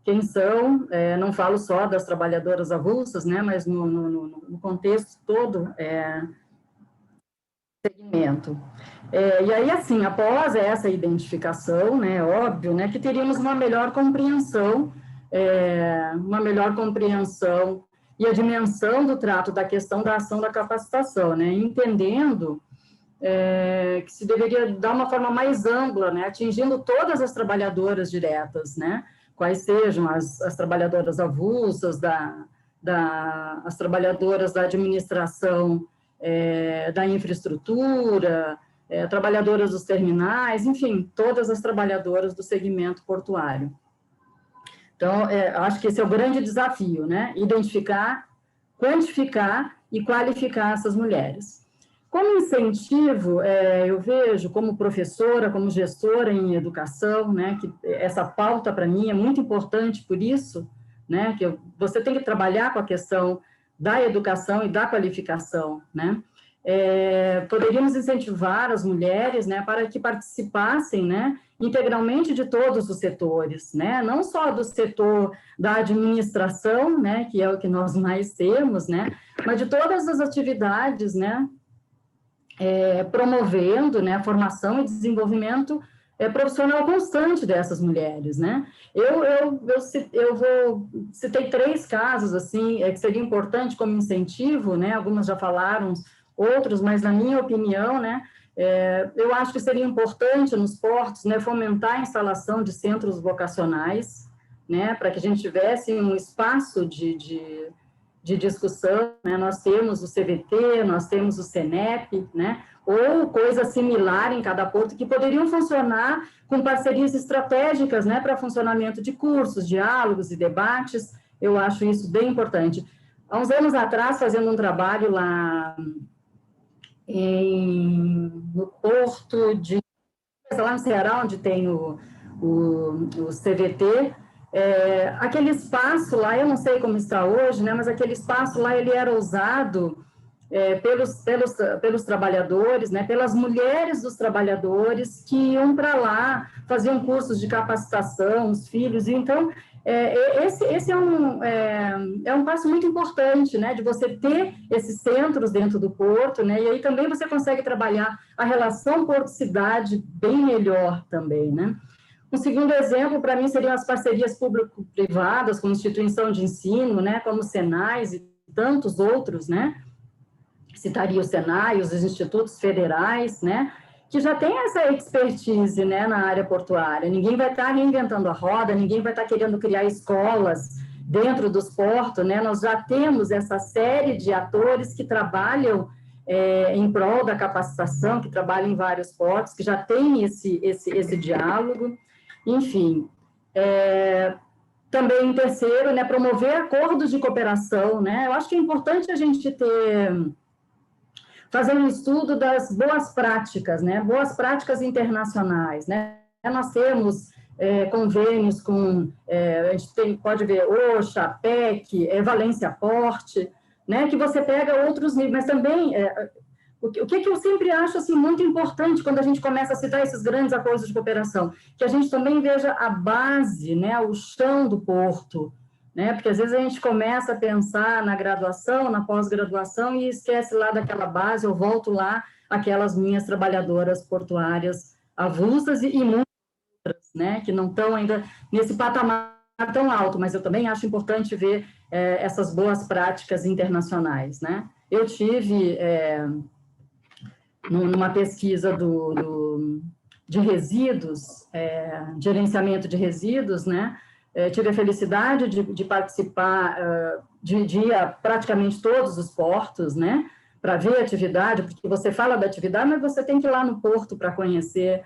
quem são, não falo só das trabalhadoras avulsas, né, mas no contexto todo, segmento. E aí, assim, após essa identificação, né, óbvio, né, que teríamos uma melhor compreensão e a dimensão do trato da questão da ação da capacitação, né, entendendo que se deveria dar uma forma mais ampla, né, atingindo todas as trabalhadoras diretas, né, quais sejam as trabalhadoras avulsas, as trabalhadoras da administração, da infraestrutura, trabalhadoras dos terminais, enfim, todas as trabalhadoras do segmento portuário. Então, acho que esse é o grande desafio, né? Identificar, quantificar e qualificar essas mulheres. Como incentivo, eu vejo como professora, como gestora em educação, né, que essa pauta para mim é muito importante por isso, né, que você tem que trabalhar com a questão da educação e da qualificação, né. Poderíamos incentivar as mulheres, né, para que participassem, né, integralmente de todos os setores, né, não só do setor da administração, né, que é o que nós mais temos, né, mas de todas as atividades, né, promovendo, né, a formação e desenvolvimento profissional constante dessas mulheres, né. Citei 3 casos, assim, que seria importante como incentivo, né, algumas já falaram, outros, mas na minha opinião, né, eu acho que seria importante nos portos, né, fomentar a instalação de centros vocacionais, né, para que a gente tivesse um espaço de discussão, né, nós temos o CVT, nós temos o CENEP, né, ou coisa similar em cada porto, que poderiam funcionar com parcerias estratégicas, né, para funcionamento de cursos, diálogos e debates, eu acho isso bem importante. Há uns anos atrás, fazendo um trabalho lá no porto de... lá no Ceará, onde tem o CVT, aquele espaço lá, eu não sei como está hoje, né, mas aquele espaço lá, ele era usado pelos trabalhadores, né, pelas mulheres dos trabalhadores que iam para lá, faziam cursos de capacitação, os filhos, e então, esse é um passo muito importante, né, de você ter esses centros dentro do porto, né, e aí também você consegue trabalhar a relação porto-cidade bem melhor também, né. Um segundo exemplo, para mim, seriam as parcerias público-privadas com instituição de ensino, né, como o Senais e tantos outros, né, citaria o Senai, os institutos federais, né, que já tem essa expertise, né, na área portuária. Ninguém vai estar reinventando a roda, ninguém vai estar querendo criar escolas dentro dos portos, né, nós já temos essa série de atores que trabalham em prol da capacitação, que trabalham em vários portos, que já tem esse diálogo. Enfim, também em terceiro, né, promover acordos de cooperação, né, eu acho que é importante a gente fazer um estudo das boas práticas, né, boas práticas internacionais, né, nós temos convênios com, a gente pode ver OSHA, PEC, Valência Porte, né, que você pega outros níveis, mas também o que eu sempre acho assim, muito importante quando a gente começa a citar esses grandes acordos de cooperação, que a gente também veja a base, né, o chão do porto, né, porque às vezes a gente começa a pensar na graduação, na pós-graduação e esquece lá daquela base, eu volto lá aquelas minhas trabalhadoras portuárias avulsas e muitas outras, né, que não estão ainda nesse patamar tão alto, mas eu também acho importante ver essas boas práticas internacionais, né. Eu tive... numa pesquisa de resíduos, gerenciamento de resíduos, né? Tive a felicidade de participar, de ir a praticamente todos os portos, né? Para ver a atividade, porque você fala da atividade, mas você tem que ir lá no porto para conhecer.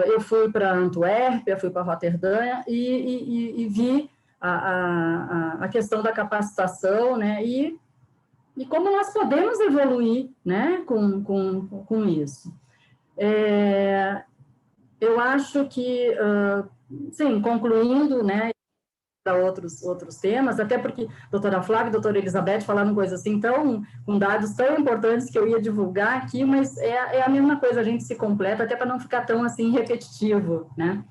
Eu fui para Antuérpia, fui para Roterdã e vi a questão da capacitação, né? E como nós podemos evoluir, né, com isso. Eu acho que, sim, concluindo, né, para outros temas, até porque a doutora Flávia e a doutora Elizabeth falaram coisas assim, com dados tão importantes que eu ia divulgar aqui, mas é a mesma coisa, a gente se completa, até para não ficar tão, assim, repetitivo, né.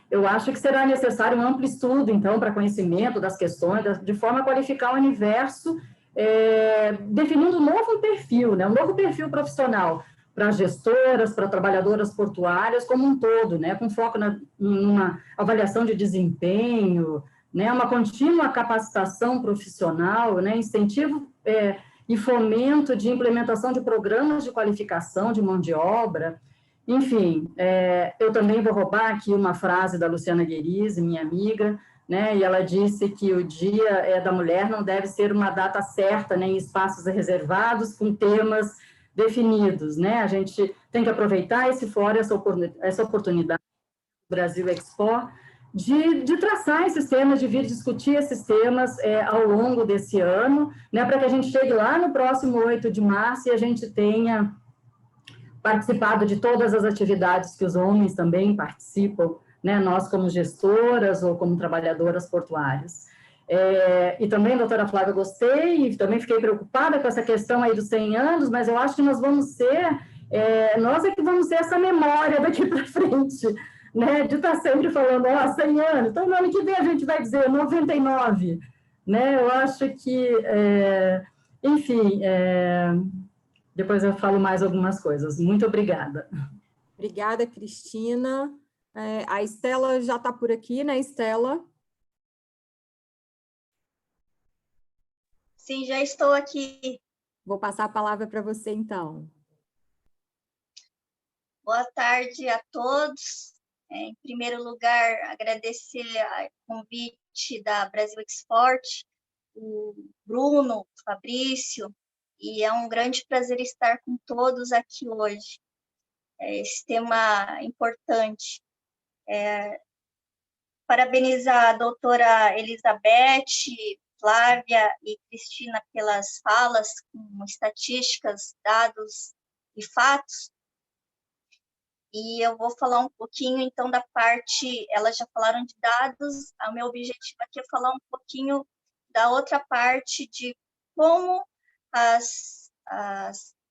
Eu acho que será necessário um amplo estudo, então, para conhecimento das questões, de forma a qualificar o universo, definindo um novo perfil, né, um novo perfil profissional para gestoras, para trabalhadoras portuárias como um todo, né, com foco numa avaliação de desempenho, né, uma contínua capacitação profissional, né, incentivo e fomento de implementação de programas de qualificação de mão de obra. Enfim, eu também vou roubar aqui uma frase da Luciana Guerise, minha amiga, né, e ela disse que o Dia da Mulher não deve ser uma data certa, né, em espaços reservados, com temas definidos, né, a gente tem que aproveitar esse fórum, essa oportunidade do Brasil Expo, de traçar esses temas, de vir discutir esses temas ao longo desse ano, né, para que a gente chegue lá no próximo 8 de março e a gente tenha participado de todas as atividades que os homens também participam, né, nós como gestoras ou como trabalhadoras portuárias. E também, doutora Flávia, gostei, e também fiquei preocupada com essa questão aí dos 100 anos, mas eu acho que nós é que vamos ser essa memória daqui para frente, né, de estar sempre falando, 100 anos, então no ano que vem a gente vai dizer 99, né, eu acho que, enfim, depois eu falo mais algumas coisas. Muito obrigada. Obrigada, Cristina. A Estela já está por aqui, né, Estela? Sim, já estou aqui. Vou passar a palavra para você, então. Boa tarde a todos. Em primeiro lugar, agradecer o convite da Brasil Export, o Bruno, o Fabrício, e é um grande prazer estar com todos aqui hoje. Esse tema importante. Parabenizar a doutora Elizabeth, Flávia e Cristina pelas falas com estatísticas, dados e fatos. E eu vou falar um pouquinho, então, da parte... Elas já falaram de dados, o meu objetivo aqui é falar um pouquinho da outra parte de como as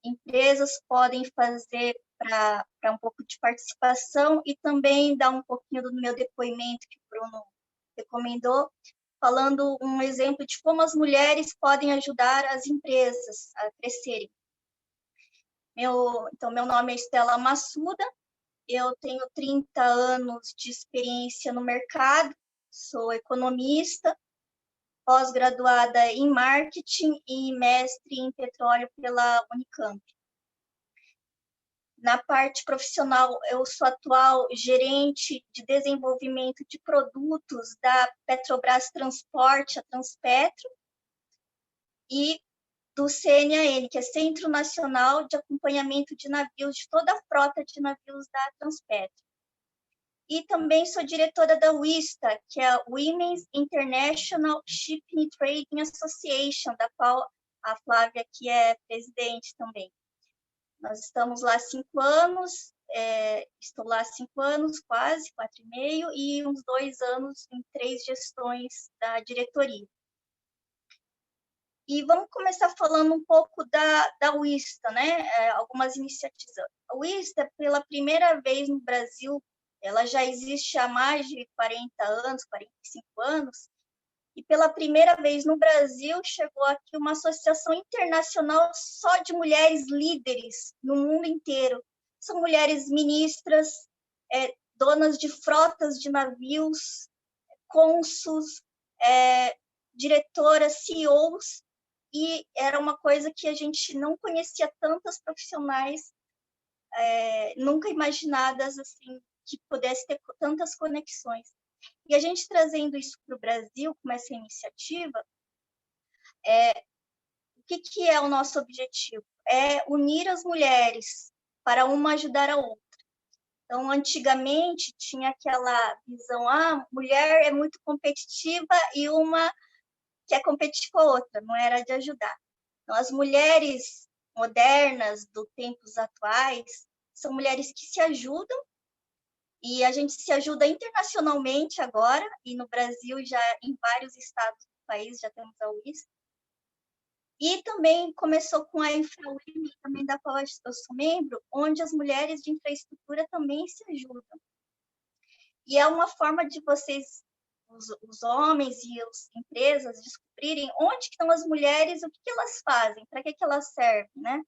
empresas podem fazer para um pouco de participação e também dar um pouquinho do meu depoimento que o Bruno recomendou, falando um exemplo de como as mulheres podem ajudar as empresas a crescerem. Então, meu nome é Estela Massuda, eu tenho 30 anos de experiência no mercado, sou economista, pós-graduada em marketing e mestre em petróleo pela Unicamp. Na parte profissional, eu sou atual gerente de desenvolvimento de produtos da Petrobras Transporte, a Transpetro, e do CNAN, que é Centro Nacional de Acompanhamento de Navios, de toda a frota de navios da Transpetro. E também sou diretora da WISTA, que é a Women's International Shipping Trading Association, da qual a Flávia aqui é presidente também. Nós estamos lá há 5 anos, estou lá há 5 anos, quase, 4,5, e uns 2 anos em 3 gestões da diretoria. E vamos começar falando um pouco da UISTA, né? Algumas iniciativas. A UISTA, pela primeira vez no Brasil, ela já existe há mais de 40 anos, 45 anos, e pela primeira vez no Brasil chegou aqui uma associação internacional só de mulheres líderes no mundo inteiro. São mulheres ministras, donas de frotas de navios, cônsuls, diretoras, CEOs, e era uma coisa que a gente não conhecia tantas profissionais, nunca imaginadas assim, que pudesse ter tantas conexões. E a gente trazendo isso para o Brasil, com essa iniciativa, o que é o nosso objetivo? É unir as mulheres para uma ajudar a outra. Então, antigamente, tinha aquela visão, mulher é muito competitiva e uma quer competir com a outra, não era de ajudar. Então, as mulheres modernas, dos tempos atuais, são mulheres que se ajudam, e a gente se ajuda internacionalmente agora, e no Brasil, já em vários estados do país, já temos a UISTA. E também começou com a InfraWomen, também da qual eu sou membro, onde as mulheres de infraestrutura também se ajudam. E é uma forma de vocês, os homens e as empresas, descobrirem onde estão as mulheres, o que elas fazem, para que elas servem, né?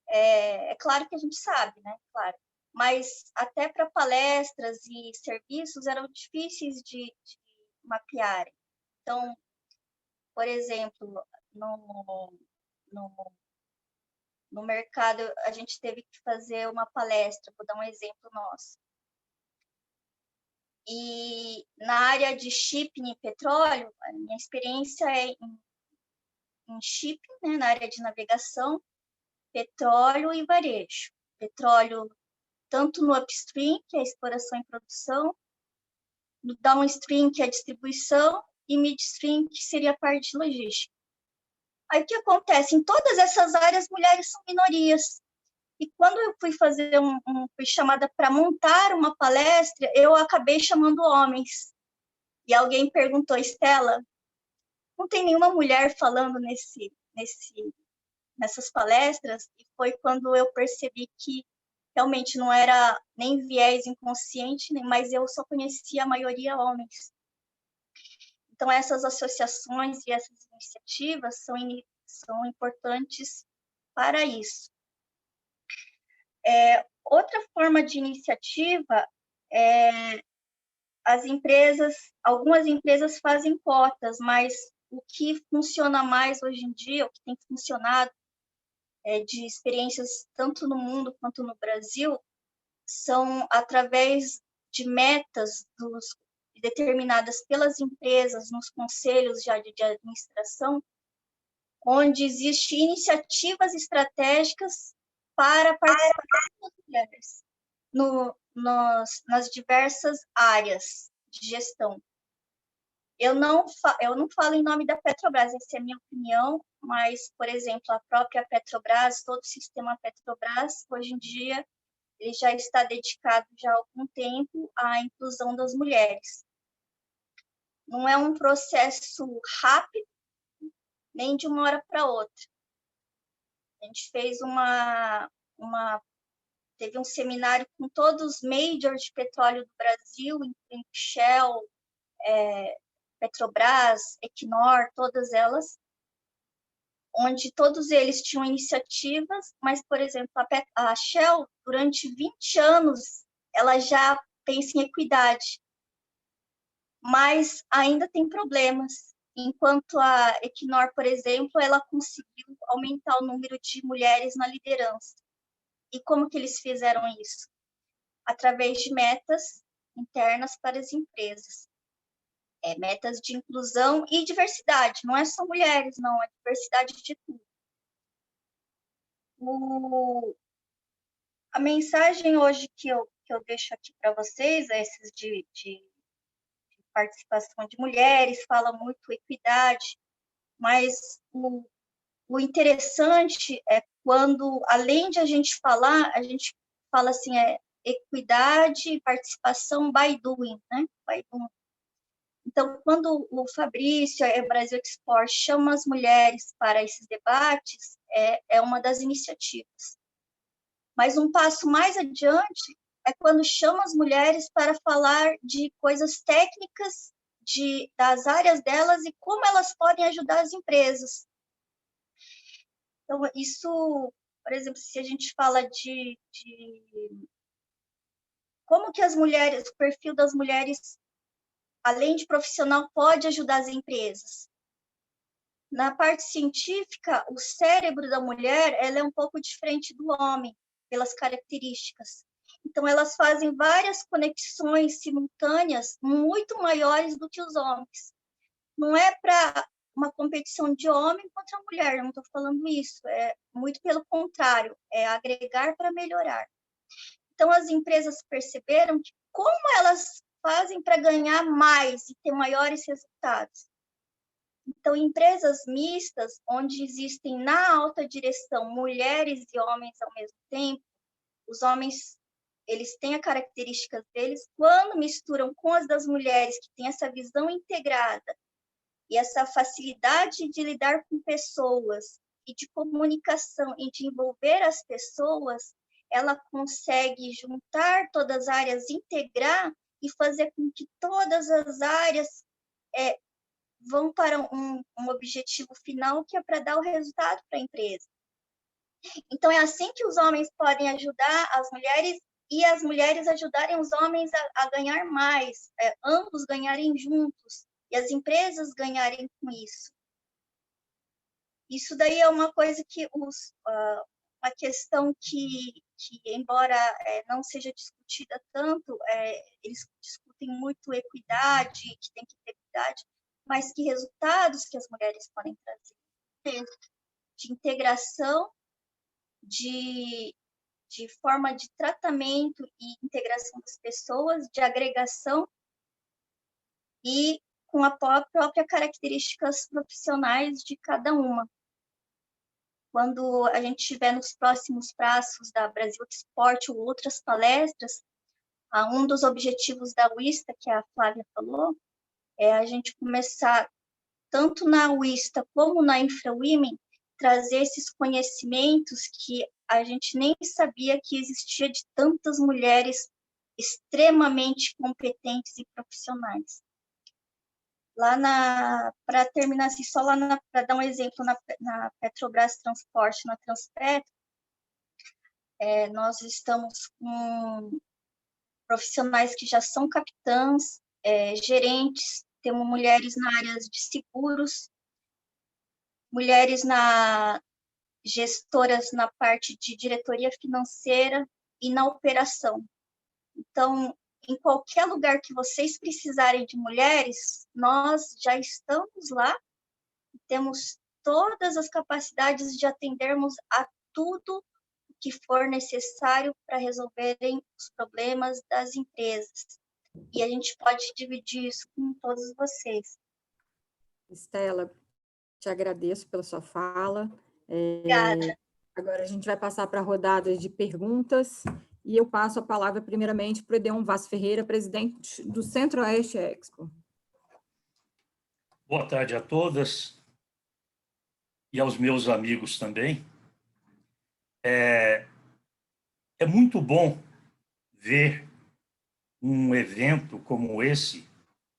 É claro que a gente sabe, né? Claro. Mas até para palestras e serviços eram difíceis de mapearem. Então, por exemplo, no mercado, a gente teve que fazer uma palestra, vou dar um exemplo nosso. E na área de shipping e petróleo, a minha experiência é em shipping, né, na área de navegação, petróleo e varejo. Petróleo tanto no upstream, que é a exploração e produção, no downstream, que é a distribuição, e midstream, que seria a parte de logística. Aí o que acontece? Em todas essas áreas, mulheres são minorias. E quando eu fui fazer fui chamada para montar uma palestra, eu acabei chamando homens. E alguém perguntou, Estela, não tem nenhuma mulher falando nessas palestras? E foi quando eu percebi que realmente não era nem viés inconsciente, mas eu só conhecia a maioria homens. Então, essas associações e essas iniciativas são importantes para isso. Outra forma de iniciativa algumas empresas fazem cotas, mas o que funciona mais hoje em dia, o que tem funcionado de experiências tanto no mundo quanto no Brasil, são através de metas determinadas pelas empresas nos conselhos de administração, onde existem iniciativas estratégicas para a participação das mulheres nas diversas áreas de gestão. Eu não falo em nome da Petrobras, essa é a minha opinião, mas, por exemplo, a própria Petrobras, todo o sistema Petrobras, hoje em dia, ele já está dedicado já há algum tempo à inclusão das mulheres. Não é um processo rápido, nem de uma hora para outra. A gente fez teve um seminário com todos os majors de petróleo do Brasil, incluindo Shell, Petrobras, Equinor, todas elas, onde todos eles tinham iniciativas, mas, por exemplo, a Shell, durante 20 anos, ela já pensa em equidade, mas ainda tem problemas. Enquanto a Equinor, por exemplo, ela conseguiu aumentar o número de mulheres na liderança. E como que eles fizeram isso? Através de metas internas para as empresas. Metas de inclusão e diversidade. Não é só mulheres, não. É diversidade de tudo. A mensagem hoje que eu deixo aqui para vocês, esses de participação de mulheres, fala muito equidade, mas o interessante é quando, além de a gente fala assim, equidade e participação by doing, né? By doing. Então, quando o Fabrício, a Brasil Export, chama as mulheres para esses debates, é uma das iniciativas. Mas um passo mais adiante é quando chama as mulheres para falar de coisas técnicas das áreas delas e como elas podem ajudar as empresas. Então, isso, por exemplo, se a gente fala de como que as mulheres, o perfil das mulheres, além de profissional, pode ajudar as empresas. Na parte científica, o cérebro da mulher ela é um pouco diferente do homem, pelas características. Então, elas fazem várias conexões simultâneas muito maiores do que os homens. Não é para uma competição de homem contra mulher, não estou falando isso, é muito pelo contrário, é agregar para melhorar. Então, as empresas perceberam que como elas fazem para ganhar mais e ter maiores resultados. Então, empresas mistas, onde existem na alta direção mulheres e homens ao mesmo tempo, os homens eles têm as características deles, quando misturam com as das mulheres, que têm essa visão integrada e essa facilidade de lidar com pessoas e de comunicação e de envolver as pessoas, ela consegue juntar todas as áreas, integrar e fazer com que todas as áreas vão para um objetivo final, que é para dar o resultado para a empresa. Então, é assim que os homens podem ajudar as mulheres e as mulheres ajudarem os homens a ganhar mais, ambos ganharem juntos e as empresas ganharem com isso. Isso daí é uma coisa que uma questão que embora não seja discutida tanto, eles discutem muito equidade, que tem que ter equidade, mas que resultados que as mulheres podem trazer de integração, de forma de tratamento e integração das pessoas, de agregação e com a própria características profissionais de cada uma. Quando a gente estiver nos próximos passos da Brasil Export ou outras palestras, um dos objetivos da WISTA, que a Flávia falou, é a gente começar, tanto na WISTA como na InfraWomen, trazer esses conhecimentos que a gente nem sabia que existia de tantas mulheres extremamente competentes e profissionais. Para terminar assim, só para dar um exemplo, na Petrobras Transporte, na Transpetro, nós estamos com profissionais que já são capitãs, gerentes, temos mulheres na área de seguros, mulheres gestoras na parte de diretoria financeira e na operação. Então, em qualquer lugar que vocês precisarem de mulheres, nós já estamos lá e temos todas as capacidades de atendermos a tudo que for necessário para resolverem os problemas das empresas. E a gente pode dividir isso com todos vocês. Estela, te agradeço pela sua fala. Obrigada. Agora a gente vai passar para a rodada de perguntas e eu passo a palavra primeiramente para o Edeon Vaz Ferreira, presidente do Centro-Oeste Expo. Boa tarde a todas e aos meus amigos também. É muito bom ver um evento como esse,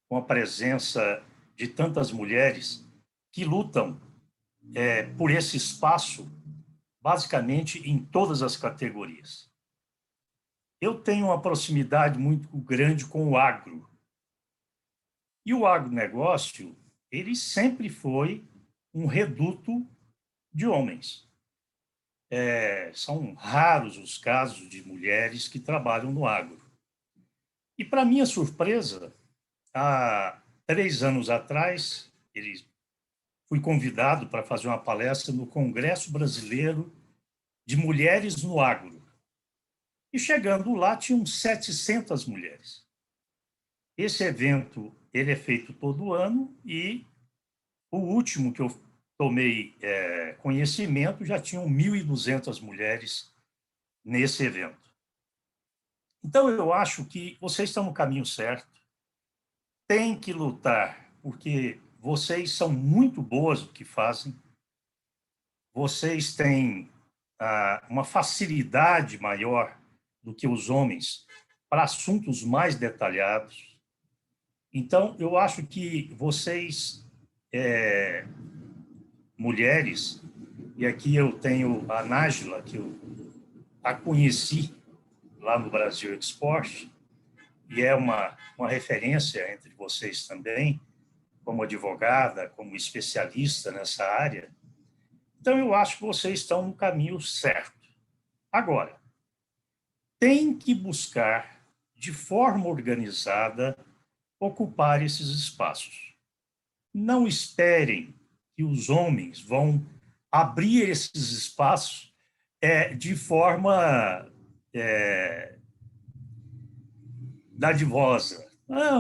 com a presença de tantas mulheres que lutam por esse espaço, basicamente em todas as categorias. Eu tenho uma proximidade muito grande com o agro. E o agronegócio, ele sempre foi um reduto de homens. São raros os casos de mulheres que trabalham no agro. E, para minha surpresa, há 3 anos atrás, fui convidado para fazer uma palestra no Congresso Brasileiro de Mulheres no Agro. E, chegando lá, tinham 700 mulheres. Esse evento ele é feito todo ano e o último que eu tomei conhecimento já tinham 1.200 mulheres nesse evento. Então, eu acho que vocês estão no caminho certo. têm que lutar, porque vocês são muito boas no que fazem, vocês têm uma facilidade maior do que os homens para assuntos mais detalhados. Então, eu acho que vocês, mulheres, e aqui eu tenho a Nájila, que eu a conheci lá no Brasil Export, e é uma referência entre vocês também, como advogada, como especialista nessa área. Então, eu acho que vocês estão no caminho certo. Agora, tem que buscar, de forma organizada, ocupar esses espaços. Não esperem que os homens vão abrir esses espaços de forma dadivosa.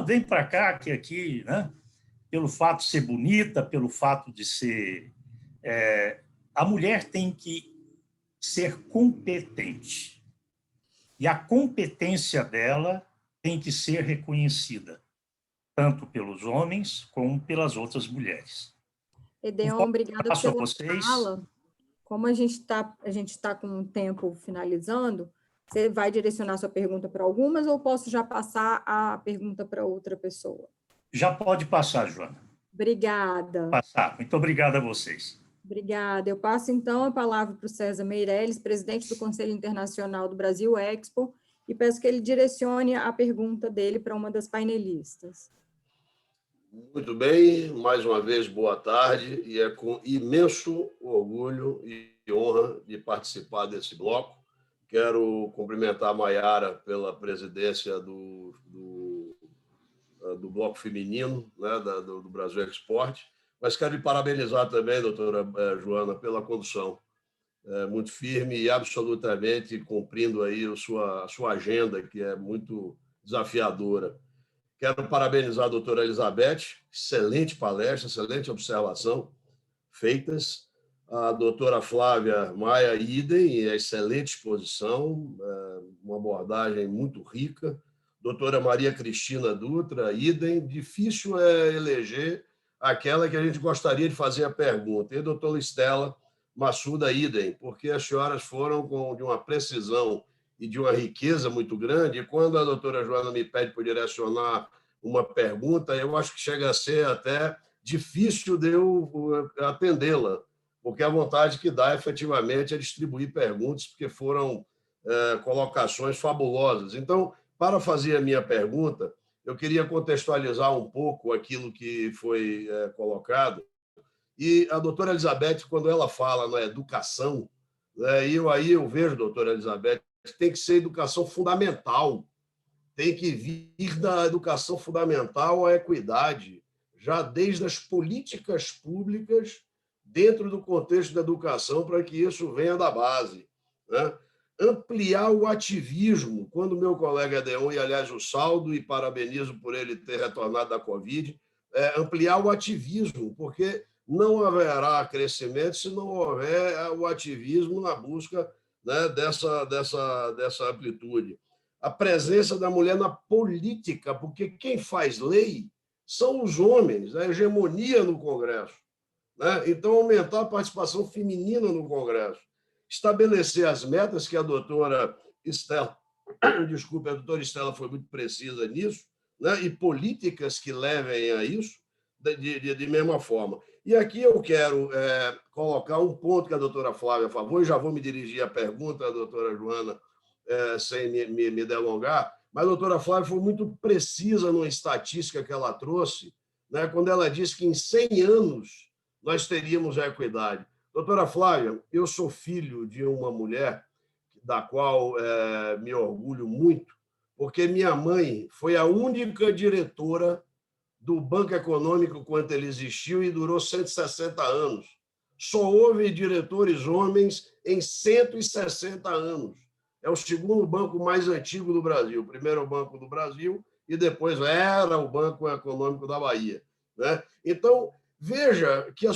Vem para cá, que aqui, né? Pelo fato de ser bonita, pelo fato de ser... a mulher tem que ser competente. E a competência dela tem que ser reconhecida, tanto pelos homens como pelas outras mulheres. Edeon, obrigada pela fala. Como a gente tá com o tempo finalizando, você vai direcionar sua pergunta para algumas ou posso já passar a pergunta para outra pessoa? Já pode passar, Joana. Obrigada. Passar. Muito obrigada a vocês. Obrigada. Eu passo, então, a palavra para o César Meirelles, presidente do Conselho Internacional do Brasil Expo, e peço que ele direcione a pergunta dele para uma das painelistas. Muito bem, mais uma vez, boa tarde, e é com imenso orgulho e honra de participar desse bloco. Quero cumprimentar a Maiara pela presidência do bloco feminino, né, do Brasil Export, mas quero lhe parabenizar também, doutora Joana, pela condução muito firme e absolutamente cumprindo aí a sua agenda, que é muito desafiadora. Quero parabenizar a doutora Elizabeth, excelente palestra, excelente observação feitas. A doutora Flávia Maia, idem, excelente exposição, uma abordagem muito rica. Doutora Maria Cristina Dutra, idem. Difícil é eleger aquela que a gente gostaria de fazer a pergunta. E a doutora Estela Massuda, idem, porque as senhoras foram de uma precisão e de uma riqueza muito grande, e quando a doutora Joana me pede para direcionar uma pergunta, eu acho que chega a ser até difícil de eu atendê-la, porque a vontade que dá, efetivamente, é distribuir perguntas, porque foram colocações fabulosas. Então, para fazer a minha pergunta, eu queria contextualizar um pouco aquilo que foi colocado, e a doutora Elizabeth, quando ela fala na educação, eu vejo, doutora Elizabeth, tem que ser educação fundamental, tem que vir da educação fundamental à equidade, já desde as políticas públicas, dentro do contexto da educação, para que isso venha da base, né? Ampliar o ativismo, quando meu colega Edeon, e aliás o saldo, e parabenizo por ele ter retornado da Covid, ampliar o ativismo, porque não haverá crescimento se não houver o ativismo na busca, né, dessa amplitude. A presença da mulher na política, porque quem faz lei são os homens, a hegemonia no Congresso, né? Então, aumentar a participação feminina no Congresso, estabelecer as metas, que a doutora Estela, desculpe, a doutora Estela foi muito precisa nisso, né? E políticas que levem a isso de mesma forma. E aqui eu quero colocar um ponto que a doutora Flávia falou, e já vou me dirigir à pergunta à doutora Joana, sem me delongar, mas a doutora Flávia foi muito precisa numa estatística que ela trouxe, né, quando ela disse que em 100 anos nós teríamos a equidade. Doutora Flávia, eu sou filho de uma mulher da qual me orgulho muito, porque minha mãe foi a única diretora do Banco Econômico quando ele existiu e durou 160 anos. Só houve diretores homens em 160 anos. É o segundo banco mais antigo do Brasil. O primeiro é o Banco do Brasil e depois era o Banco Econômico da Bahia, né? Então, veja que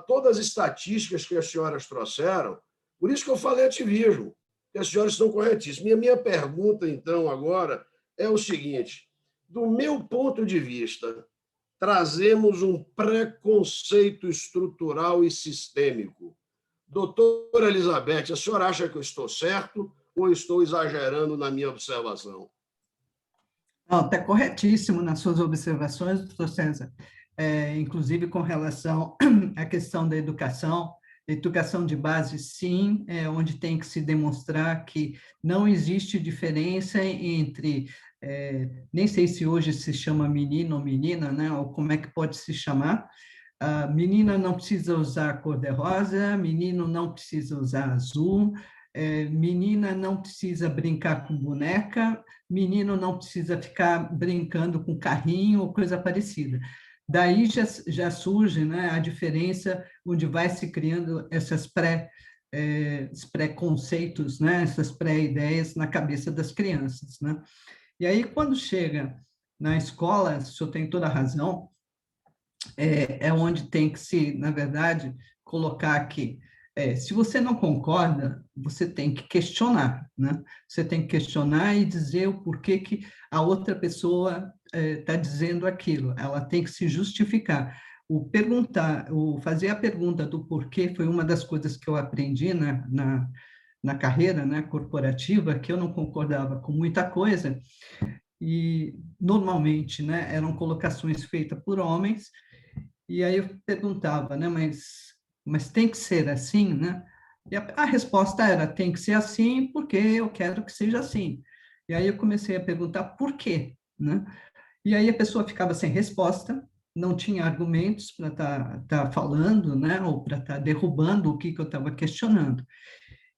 todas as estatísticas que as senhoras trouxeram, por isso que eu falei ativismo, que as senhoras estão corretíssimas. E a minha pergunta, então, agora, é o seguinte: do meu ponto de vista, trazemos um preconceito estrutural e sistêmico. Doutora Elizabeth, a senhora acha que eu estou certo ou estou exagerando na minha observação? Não, está corretíssimo nas suas observações, doutor César. Inclusive com relação à questão da educação de base, sim, é onde tem que se demonstrar que não existe diferença entre, nem sei se hoje se chama menino ou menina, né, ou como é que pode se chamar. A menina não precisa usar cor-de-rosa, menino não precisa usar azul, menina não precisa brincar com boneca, menino não precisa ficar brincando com carrinho ou coisa parecida. Daí já surge, né, a diferença, onde vai se criando esses pré-conceitos, né, essas pré-ideias na cabeça das crianças. Né? E aí, quando chega na escola, o senhor tem toda a razão, é onde tem que se, na verdade, colocar aqui. Se você não concorda, você tem que questionar, né? Você tem que questionar e dizer o porquê que a outra pessoa está dizendo aquilo. Ela tem que se justificar. O fazer a pergunta do porquê foi uma das coisas que eu aprendi na carreira, né, corporativa, que eu não concordava com muita coisa, e normalmente, né, eram colocações feitas por homens, e aí eu perguntava, né, mas tem que ser assim, né? E a resposta era, tem que ser assim porque eu quero que seja assim. E aí eu comecei a perguntar por quê, né? E aí a pessoa ficava sem resposta, não tinha argumentos para tá falando, né? Ou para estar derrubando o que eu estava questionando.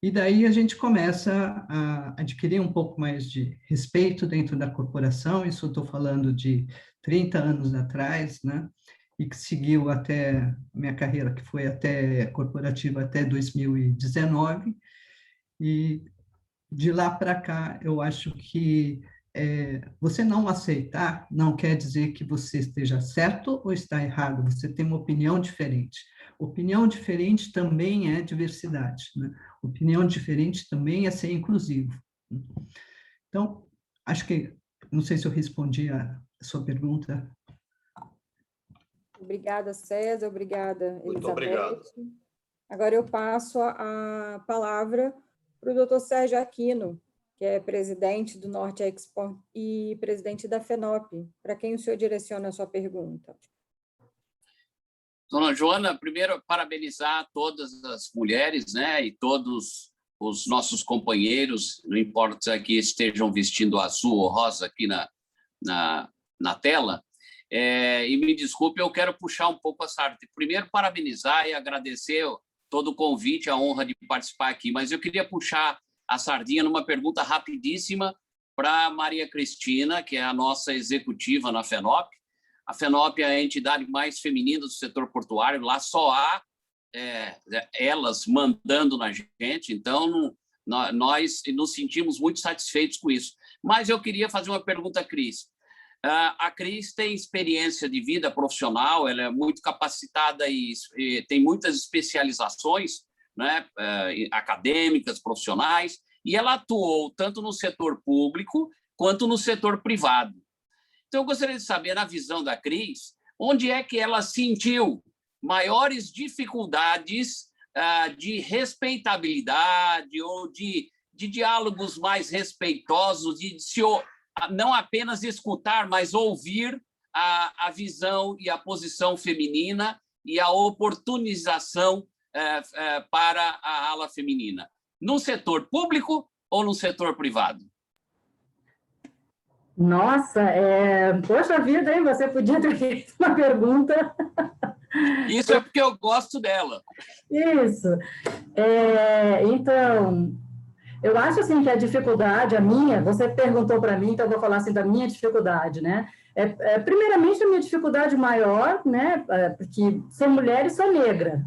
E daí a gente começa a adquirir um pouco mais de respeito dentro da corporação, isso eu estou falando de 30 anos atrás, né? E que seguiu até minha carreira, que foi até corporativa até 2019, e de lá para cá, eu acho que você não aceitar não quer dizer que você esteja certo ou está errado, você tem uma opinião diferente. Opinião diferente também é diversidade, né? Opinião diferente também é ser inclusivo. Então, acho que, não sei se eu respondi a sua pergunta. Obrigada, César. Obrigada, Elizabeth. Muito obrigado. Agora eu passo a palavra para o doutor Sérgio Aquino, que é presidente do Norte Export e presidente da FENOP, para quem o senhor direciona a sua pergunta. Dona Joana, primeiro, parabenizar todas as mulheres, né, e todos os nossos companheiros, não importa que estejam vestindo azul ou rosa aqui na tela. E me desculpe, eu quero puxar um pouco a sardinha. Primeiro, parabenizar e agradecer todo o convite, a honra de participar aqui, mas eu queria puxar a sardinha numa pergunta rapidíssima para Maria Cristina, que é a nossa executiva na FENOP. A FENOP é a entidade mais feminina do setor portuário, lá só há elas mandando na gente, então nós nos sentimos muito satisfeitos com isso. Mas eu queria fazer uma pergunta à Cris. A Cris tem experiência de vida profissional, ela é muito capacitada e tem muitas especializações, né, acadêmicas, profissionais, e ela atuou tanto no setor público quanto no setor privado. Então, eu gostaria de saber, na visão da Cris, onde é que ela sentiu maiores dificuldades de respeitabilidade ou de diálogos mais respeitosos, de não apenas escutar, mas ouvir a visão e a posição feminina e a oportunização para a ala feminina, no setor público ou no setor privado? Nossa, poxa vida, hein? Você podia ter feito uma pergunta. Isso é porque eu gosto dela. Isso. Então, eu acho assim que a dificuldade, a minha, você perguntou para mim, então eu vou falar assim da minha dificuldade, né? Primeiramente, a minha dificuldade maior, né? Porque sou mulher e sou negra.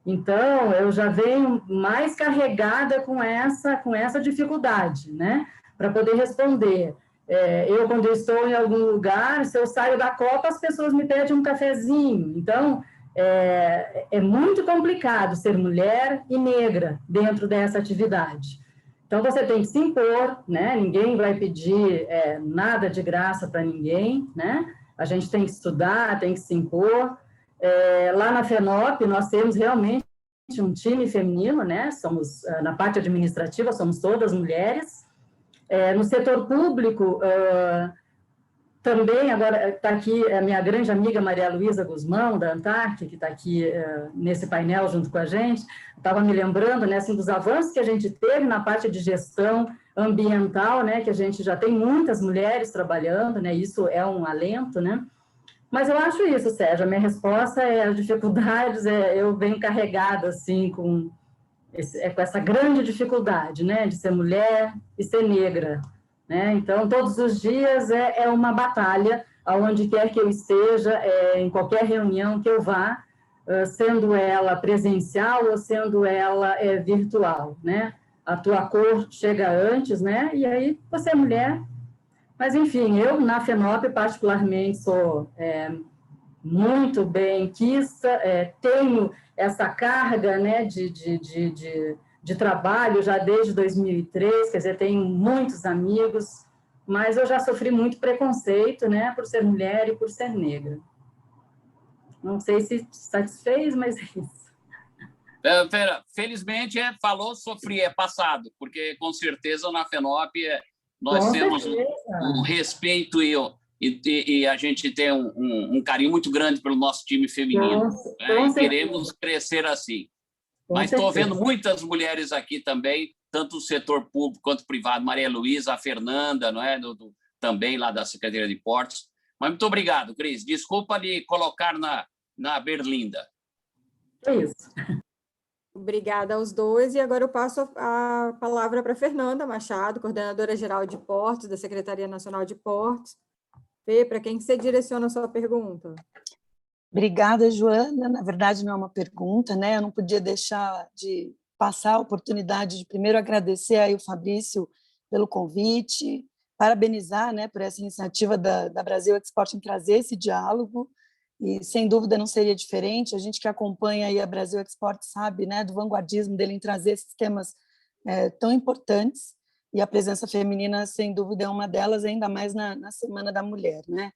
Então, eu já venho mais carregada com essa dificuldade, né? Para poder responder. Quando eu estou em algum lugar, se eu saio da Copa, as pessoas me pedem um cafezinho. Então, é muito complicado ser mulher e negra dentro dessa atividade. Então, você tem que se impor, né? Ninguém vai pedir nada de graça para ninguém, né? A gente tem que estudar, tem que se impor. Lá na FENOP, nós temos realmente um time feminino, né? Somos, na parte administrativa, somos todas mulheres. No setor público, também, agora está aqui a minha grande amiga Maria Luísa Guzmão, da ANTAC, que está aqui nesse painel junto com a gente, estava me lembrando, né, assim, dos avanços que a gente teve na parte de gestão ambiental, né, que a gente já tem muitas mulheres trabalhando, né, isso é um alento, né, mas eu acho isso, Sérgio, a minha resposta é as dificuldades, eu venho carregada, assim, com essa grande dificuldade, né, de ser mulher e ser negra, né? Então, todos os dias é uma batalha, aonde quer que eu esteja, em qualquer reunião que eu vá, sendo ela presencial ou sendo ela virtual, né? A tua cor chega antes, né? E aí você é mulher. Mas, enfim, eu, na FENOP, particularmente, sou muito benquista, tenho essa carga, né, de trabalho já desde 2003, quer dizer, tenho muitos amigos, mas eu já sofri muito preconceito, né, por ser mulher e por ser negra. Não sei se te satisfez, mas é isso. Pera, felizmente falou sofri, é passado, porque com certeza na FENOP nós temos um respeito e a gente tem um carinho muito grande pelo nosso time feminino, né, e queremos crescer assim. Mas estou vendo muitas mulheres aqui também, tanto do setor público quanto privado. Maria Luísa, a Fernanda, não é? Também lá da Secretaria de Portos. Mas muito obrigado, Cris. Desculpa lhe colocar na berlinda. É isso. Obrigada aos dois. E agora eu passo a palavra para a Fernanda Machado, coordenadora-geral de Portos, da Secretaria Nacional de Portos. Fê, para quem você direciona a sua pergunta? Obrigada, Joana. Na verdade, não é uma pergunta, né? Eu não podia deixar de passar a oportunidade de primeiro agradecer aí o Fabrício pelo convite, parabenizar, né, por essa iniciativa da Brasil Export em trazer esse diálogo, e sem dúvida não seria diferente. A gente que acompanha aí a Brasil Export sabe, né, do vanguardismo dele em trazer esses temas tão importantes, e a presença feminina, sem dúvida, é uma delas, ainda mais na Semana da Mulher, né?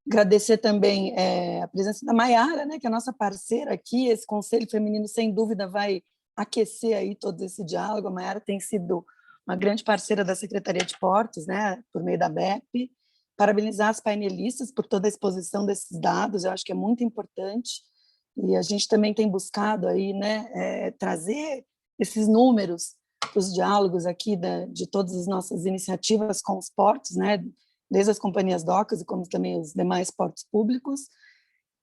Agradecer também a presença da Maiara, né, que é a nossa parceira aqui. Esse Conselho Feminino, sem dúvida, vai aquecer aí todo esse diálogo. A Maiara tem sido uma grande parceira da Secretaria de Portos, né, por meio da BEP. Parabenizar as painelistas por toda a exposição desses dados, eu acho que é muito importante. E a gente também tem buscado aí, né, trazer esses números para os diálogos aqui de todas as nossas iniciativas com os portos, né, desde as companhias docas e como também os demais portos públicos.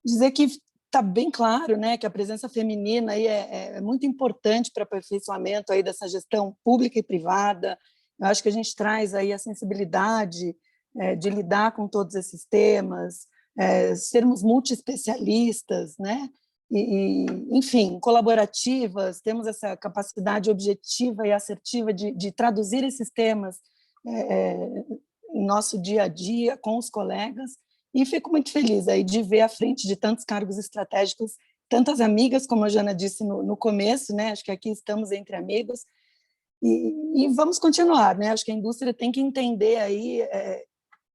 Dizer que está bem claro, né, que a presença feminina aí é muito importante para o aperfeiçoamento aí dessa gestão pública e privada. Eu acho que a gente traz aí a sensibilidade de lidar com todos esses temas, sermos multiespecialistas, né, enfim, colaborativas, temos essa capacidade objetiva e assertiva de traduzir esses temas em nosso dia a dia, com os colegas, e fico muito feliz aí de ver à frente de tantos cargos estratégicos, tantas amigas, como a Jana disse no começo, né? Acho que aqui estamos entre amigos, e vamos continuar, né? Acho que a indústria tem que entender aí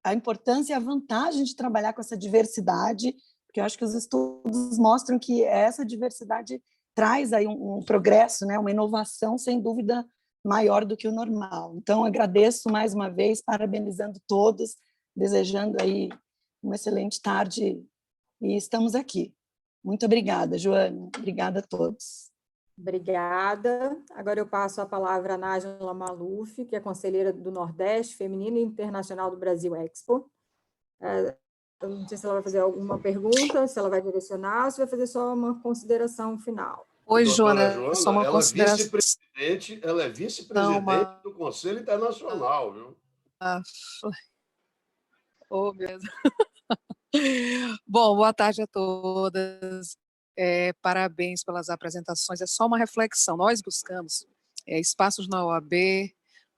a importância e a vantagem de trabalhar com essa diversidade, porque eu acho que os estudos mostram que essa diversidade traz aí um progresso, né? Uma inovação, sem dúvida, maior do que o normal. Então, agradeço mais uma vez, parabenizando todos, desejando aí uma excelente tarde, e estamos aqui. Muito obrigada, Joana. Obrigada a todos. Obrigada. Agora eu passo a palavra à Nájila Maluf, que é conselheira do Nordeste Feminino e Internacional do Brasil Expo. Eu não sei se ela vai fazer alguma pergunta, se ela vai direcionar, ou se vai fazer só uma consideração final. Oi, Joana, só uma consideração. Ela é vice-presidente do Conselho Internacional, viu? Oh, mesmo. Bom, boa tarde a todas. Parabéns pelas apresentações. É só uma reflexão. Nós buscamos espaços na OAB,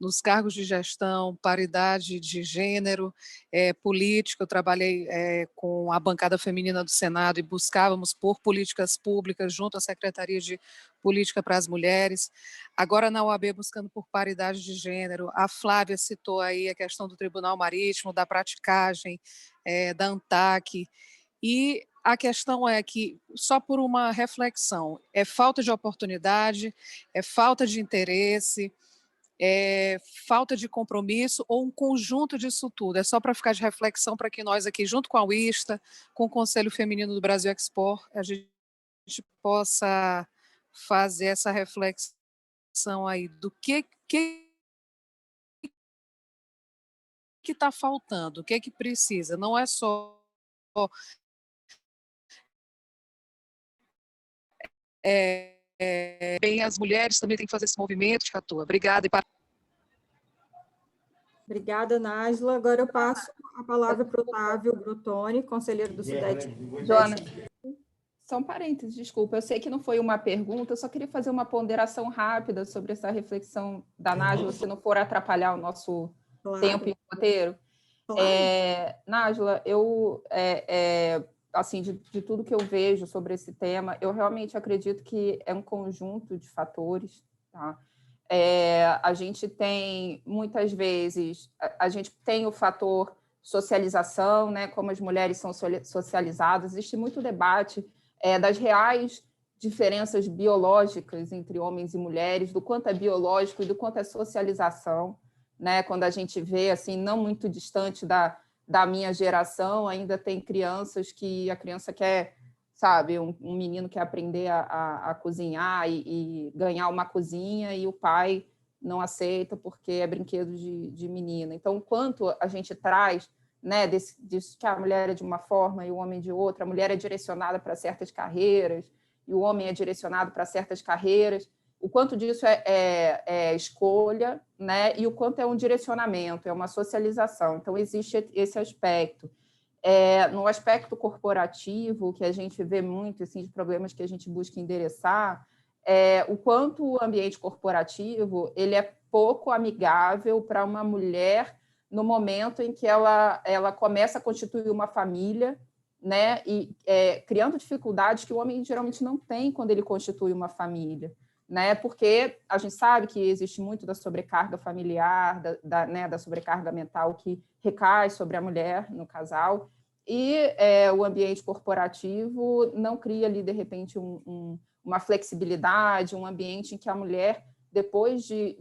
nos cargos de gestão, paridade de gênero, política. Eu trabalhei com a bancada feminina do Senado e buscávamos por políticas públicas junto à Secretaria de Política para as Mulheres. Agora na OAB buscando por paridade de gênero. A Flávia citou aí a questão do Tribunal Marítimo, da praticagem, da ANTAC. E a questão é que, só por uma reflexão, é falta de oportunidade, é falta de interesse, é falta de compromisso ou um conjunto disso tudo? É só para ficar de reflexão para que nós aqui, junto com a UISTA, com o Conselho Feminino do Brasil Export, a gente possa fazer essa reflexão aí do que está faltando, o que precisa. Não é só bem, as mulheres também têm que fazer esse movimento de atua. Obrigada. Obrigada, Nájila. Agora eu passo a palavra para o Otávio Grotoni, conselheiro do Sudeste. Joana, só um parênteses, desculpa. Eu sei que não foi uma pergunta, eu só queria fazer uma ponderação rápida sobre essa reflexão da Nájila, se não for atrapalhar o nosso tempo e roteiro. Claro. Nájila, eu... assim, de tudo que eu vejo sobre esse tema, eu realmente acredito que é um conjunto de fatores, tá? A gente tem, muitas vezes, a gente tem o fator socialização, né? Como as mulheres são socializadas, existe muito debate das reais diferenças biológicas entre homens e mulheres, do quanto é biológico e do quanto é socialização, né? Quando a gente vê, assim, não muito distante da minha geração, ainda tem crianças que a criança quer, sabe, um menino quer aprender a cozinhar e ganhar uma cozinha e o pai não aceita porque é brinquedo de menina. Então, o quanto a gente traz, né, disso que a mulher é de uma forma e o homem de outra, a mulher é direcionada para certas carreiras e o homem é direcionado para certas carreiras, o quanto disso é escolha, né? E o quanto é um direcionamento, é uma socialização. Então, existe esse aspecto. No aspecto corporativo, que a gente vê muito, assim, de problemas que a gente busca endereçar, o quanto o ambiente corporativo ele é pouco amigável para uma mulher no momento em que ela começa a constituir uma família, né? E criando dificuldades que o homem geralmente não tem quando ele constitui uma família. Né? Porque a gente sabe que existe muito da sobrecarga familiar, da sobrecarga mental que recai sobre a mulher no casal, e o ambiente corporativo não cria ali, de repente, uma flexibilidade, um ambiente em que a mulher, depois de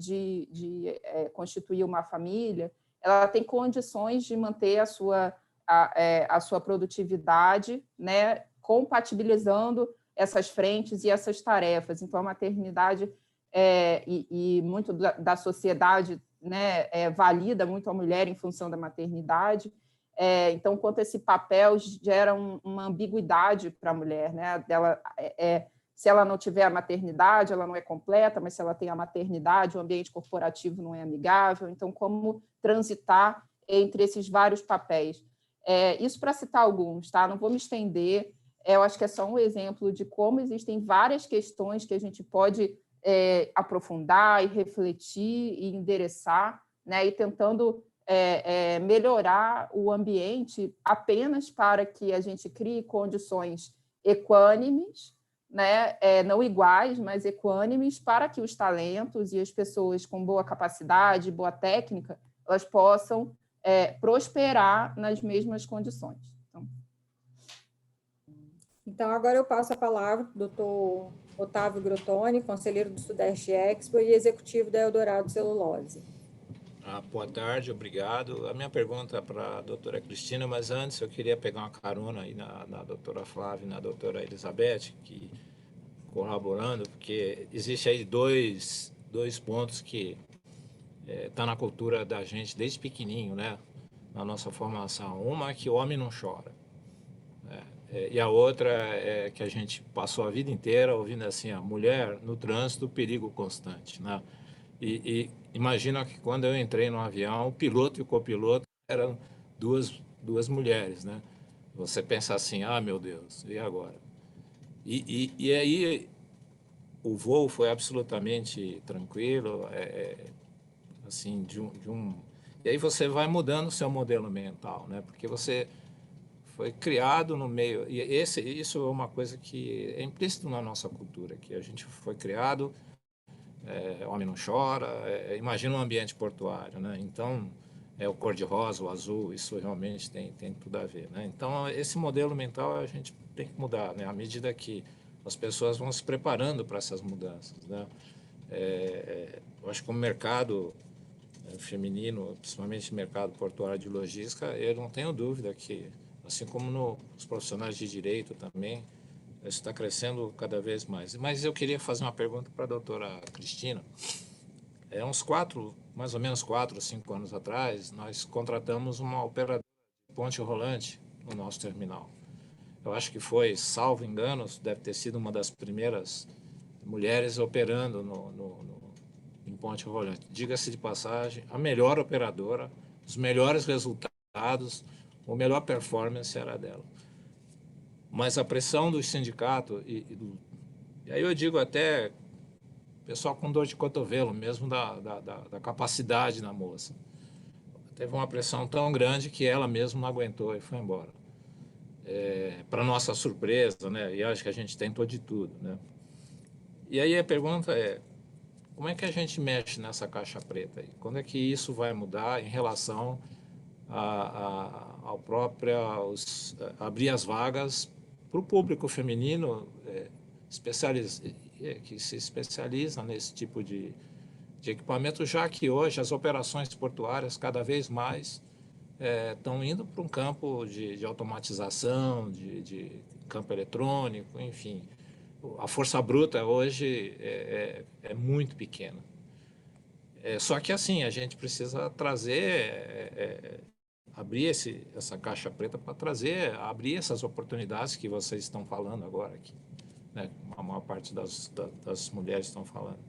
constituir uma família, ela tem condições de manter a sua produtividade, né? Compatibilizando essas frentes e essas tarefas. Então, a maternidade e muito da sociedade, né, valida muito a mulher em função da maternidade. Então, quanto esse papel gera uma ambiguidade para a mulher, né? Se ela não tiver a maternidade, ela não é completa, mas se ela tem a maternidade, o ambiente corporativo não é amigável. Então, como transitar entre esses vários papéis? Isso para citar alguns, tá? Não vou me estender. Eu acho que é só um exemplo de como existem várias questões que a gente pode aprofundar e refletir e endereçar, né? E tentando melhorar o ambiente apenas para que a gente crie condições equânimes, né? Não iguais, mas equânimes, para que os talentos e as pessoas com boa capacidade, boa técnica, elas possam prosperar nas mesmas condições. Então, agora eu passo a palavra para o doutor Otávio Grotoni, conselheiro do Sudeste Expo e executivo da Eldorado Celulose. Boa tarde, obrigado. A minha pergunta é para a doutora Cristina, mas antes eu queria pegar uma carona aí na doutora Flávia e na doutora Elizabeth, que corroborando, porque existe aí dois pontos que tá na cultura da gente desde pequenininho, né? Na nossa formação. Uma é que o homem não chora. E a outra é que a gente passou a vida inteira ouvindo assim, a mulher no trânsito, perigo constante, né? E imagina que quando eu entrei no avião, o piloto e o copiloto eram duas mulheres, né? Você pensa assim, meu Deus, e agora? E aí o voo foi absolutamente tranquilo, assim, E aí você vai mudando o seu modelo mental, né? Porque você foi criado no meio... E isso é uma coisa que é implícito na nossa cultura, que a gente foi criado, homem não chora, imagina um ambiente portuário, né? Então, o cor-de-rosa, o azul, isso realmente tem tudo a ver, né? Então, esse modelo mental a gente tem que mudar, né? À medida que as pessoas vão se preparando para essas mudanças, né? Eu acho que o mercado feminino, principalmente o mercado portuário de logística, eu não tenho dúvida que, assim como os profissionais de direito também, isso está crescendo cada vez mais. Mas eu queria fazer uma pergunta para a doutora Cristina. Mais ou menos 4 ou 5 anos atrás, nós contratamos uma operadora de ponte rolante no nosso terminal. Eu acho que foi, salvo enganos, deve ter sido uma das primeiras mulheres operando em ponte rolante. Diga-se de passagem, a melhor operadora, os melhores resultados, a melhor performance era dela. Mas a pressão do sindicato, e aí eu digo até pessoal com dor de cotovelo, mesmo da capacidade da moça. Teve uma pressão tão grande que ela mesma não aguentou e foi embora. Para nossa surpresa, né? E acho que a gente tentou de tudo, né? E aí a pergunta é, como é que a gente mexe nessa caixa preta aí? Quando é que isso vai mudar em relação ao próprio abrir as vagas para o público feminino que se especializa nesse tipo de equipamento, já que hoje as operações portuárias cada vez mais estão indo para um campo de automatização, de campo eletrônico, enfim. A força bruta hoje é muito pequena. Só que assim, a gente precisa trazer, abrir essa caixa preta para abrir essas oportunidades que vocês estão falando agora aqui, né? A maior parte das mulheres estão falando.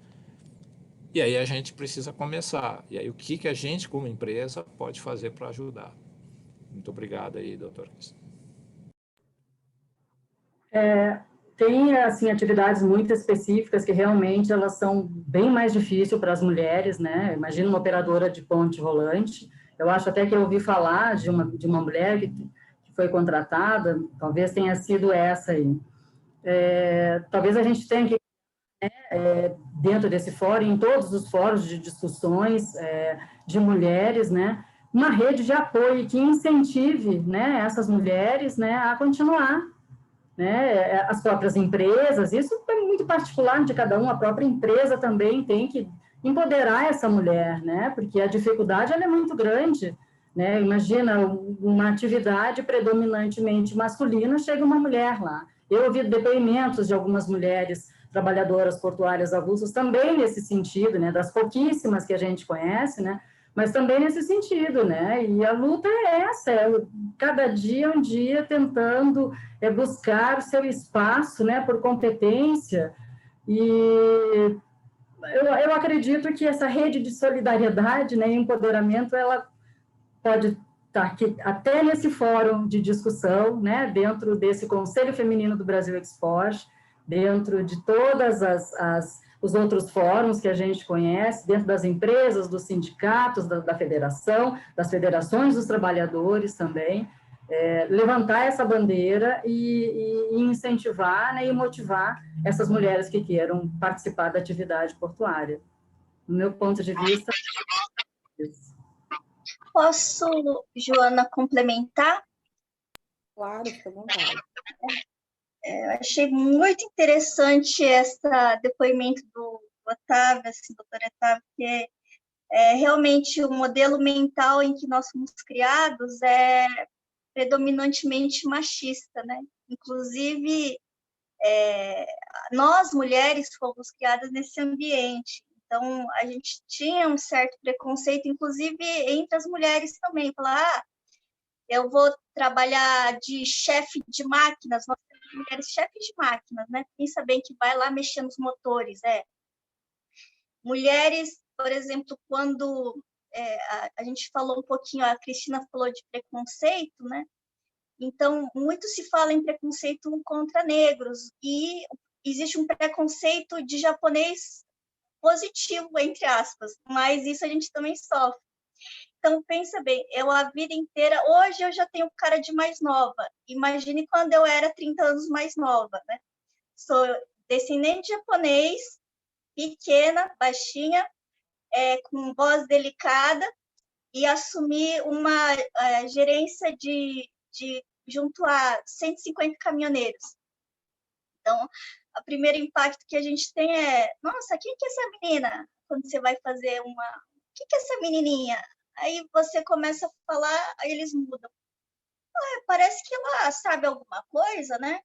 E aí a gente precisa começar. E aí o que a gente, como empresa, pode fazer para ajudar? Muito obrigado aí, doutora. Tem, assim, atividades muito específicas que realmente elas são bem mais difíceis para as mulheres, né? Imagina uma operadora de ponte rolante. Eu acho até que eu ouvi falar de uma mulher que foi contratada, talvez tenha sido essa aí. Talvez a gente tenha que, dentro desse fórum, em todos os fóruns de discussões de mulheres, né? Uma rede de apoio que incentive, né, essas mulheres, né, a continuar. Né, as próprias empresas, isso é muito particular de cada um, a própria empresa também tem que empoderar essa mulher, né, porque a dificuldade ela é muito grande, né, imagina uma atividade predominantemente masculina, chega uma mulher lá. Eu ouvi depoimentos de algumas mulheres trabalhadoras portuárias avulsas também nesse sentido, né, das pouquíssimas que a gente conhece, né, mas também nesse sentido, né? E a luta é essa, cada dia um dia tentando buscar o seu espaço, né, por competência. E eu acredito que essa rede de solidariedade, né, e empoderamento, ela pode estar aqui, até nesse fórum de discussão, né, dentro desse Conselho Feminino do Brasil Export, dentro de todas os outros fóruns que a gente conhece, dentro das empresas, dos sindicatos, da federação, das federações dos trabalhadores também, levantar essa bandeira e incentivar, né, e motivar essas mulheres que queiram participar da atividade portuária. Do meu ponto de vista... Posso, Joana, complementar? Claro, fica à vontade. Eu achei muito interessante esse depoimento do Otávio, assim, doutor Otávio, porque realmente o modelo mental em que nós fomos criados é predominantemente machista, né? Inclusive, nós, mulheres, fomos criadas nesse ambiente. Então, a gente tinha um certo preconceito, inclusive entre as mulheres também. Falar, eu vou trabalhar de chefe de máquinas, nós temos mulheres chefes de máquinas, né? Pensa bem que vai lá mexer nos motores, Mulheres, por exemplo, quando a gente falou um pouquinho, a Cristina falou de preconceito, né? Então, muito se fala em preconceito contra negros, e existe um preconceito de japonês positivo, entre aspas, mas isso a gente também sofre. Então, pensa bem, eu a vida inteira, hoje eu já tenho cara de mais nova, imagine quando eu era 30 anos mais nova, né? Sou descendente de japonês, pequena, baixinha, com voz delicada, e assumi uma gerência de junto a 150 caminhoneiros. Então, o primeiro impacto que a gente tem é, nossa, quem que é essa menina? Quando você vai fazer quem que é essa menininha? Aí você começa a falar, aí eles mudam. Parece que ela sabe alguma coisa, né?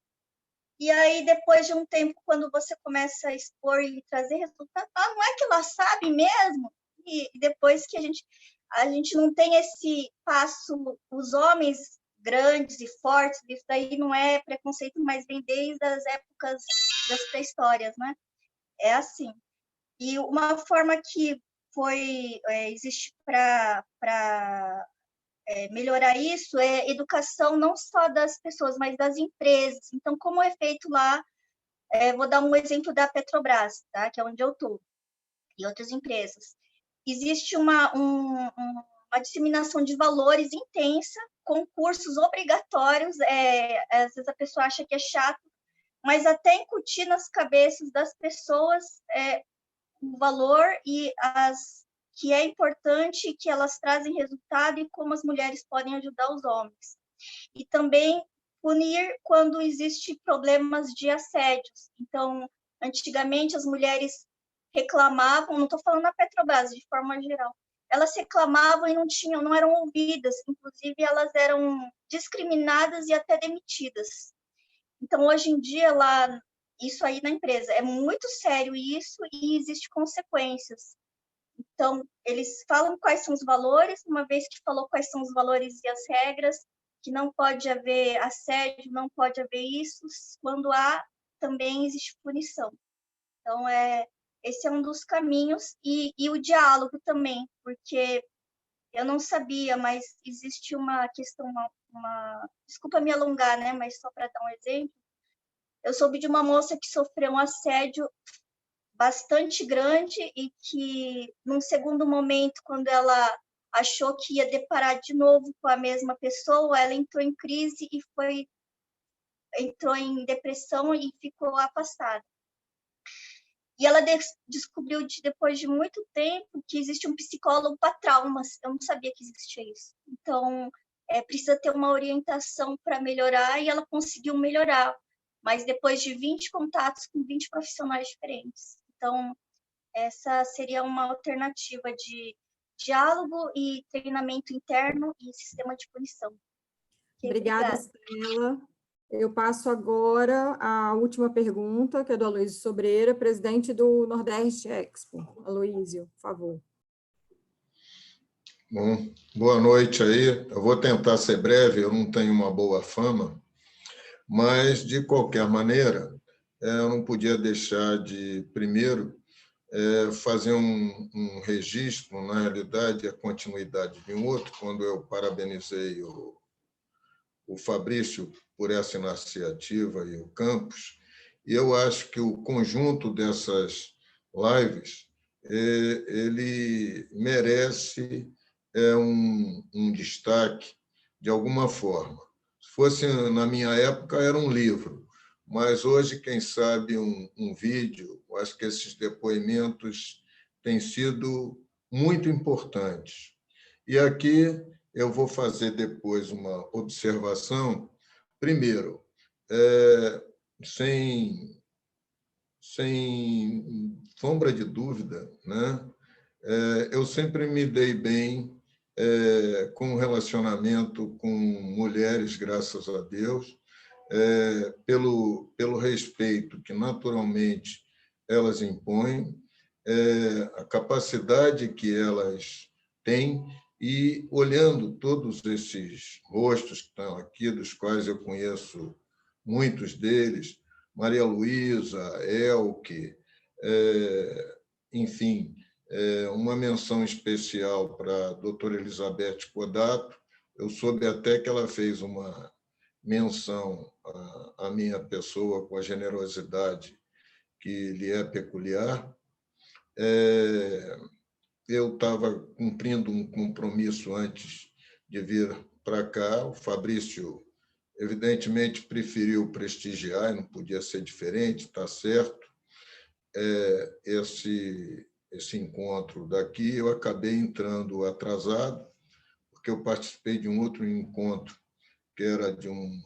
E aí, depois de um tempo, quando você começa a expor e trazer resultado, não é que ela sabe mesmo? E depois que a gente não tem esse passo, os homens grandes e fortes, isso daí não é preconceito, mas vem desde as épocas das pré-histórias, né? É assim. E uma forma que existe para melhorar isso é educação não só das pessoas, mas das empresas. Então, como é feito lá, vou dar um exemplo da Petrobras, tá? Que é onde eu estou, e outras empresas. Existe uma disseminação de valores intensa, concursos obrigatórios, às vezes a pessoa acha que é chato, mas até incutir nas cabeças das pessoas o valor e que é importante, que elas trazem resultado e como as mulheres podem ajudar os homens. E também punir quando existem problemas de assédios. Então, antigamente as mulheres reclamavam, não estou falando na Petrobras, de forma geral, elas reclamavam e não eram ouvidas, inclusive elas eram discriminadas e até demitidas. Então, hoje em dia, isso aí na empresa, é muito sério isso e existem consequências. Então, eles falam quais são os valores, uma vez que falou quais são os valores e as regras, que não pode haver assédio, não pode haver isso, quando há, também existe punição. Então, esse é um dos caminhos, e o diálogo também, porque eu não sabia, mas existe uma questão, desculpa me alongar, né, mas só para dar um exemplo, eu soube de uma moça que sofreu um assédio bastante grande e que, num segundo momento, quando ela achou que ia deparar de novo com a mesma pessoa, ela entrou em crise e entrou em depressão e ficou afastada. E ela descobriu, depois de muito tempo, que existe um psicólogo para traumas. Eu não sabia que existia isso. Então, precisa ter uma orientação para melhorar, e ela conseguiu melhorar, mas depois de 20 contatos com 20 profissionais diferentes. Então, essa seria uma alternativa de diálogo e treinamento interno e sistema de punição. Obrigada, Estela. Eu passo agora à última pergunta, que é do Aloysio Sobreira, presidente do Nordeste Expo. Aloysio, por favor. Bom, boa noite aí. Eu vou tentar ser breve, eu não tenho uma boa fama, mas, de qualquer maneira, eu não podia deixar de, primeiro, fazer um registro, na realidade, a continuidade de um outro, quando eu parabenizei o Fabrício por essa iniciativa e o Campos, e eu acho que o conjunto dessas lives ele merece um destaque de alguma forma. Se fosse na minha época, era um livro, mas hoje, quem sabe, um vídeo. Eu acho que esses depoimentos têm sido muito importantes. E aqui eu vou fazer depois uma observação. Primeiro, sem sombra de dúvida, né? Eu sempre me dei bem com o relacionamento com mulheres, graças a Deus, pelo respeito que, naturalmente, elas impõem, a capacidade que elas têm, e olhando todos esses rostos que estão aqui, dos quais eu conheço muitos deles, Maria Luísa, Elke, enfim, uma menção especial para a doutora Elizabeth Kodato. Eu soube até que ela fez uma menção à minha pessoa com a generosidade que lhe é peculiar. Eu estava cumprindo um compromisso antes de vir para cá. O Fabrício, evidentemente, preferiu prestigiar, não podia ser diferente, está certo. Esse encontro daqui, eu acabei entrando atrasado, porque eu participei de um outro encontro, que era de um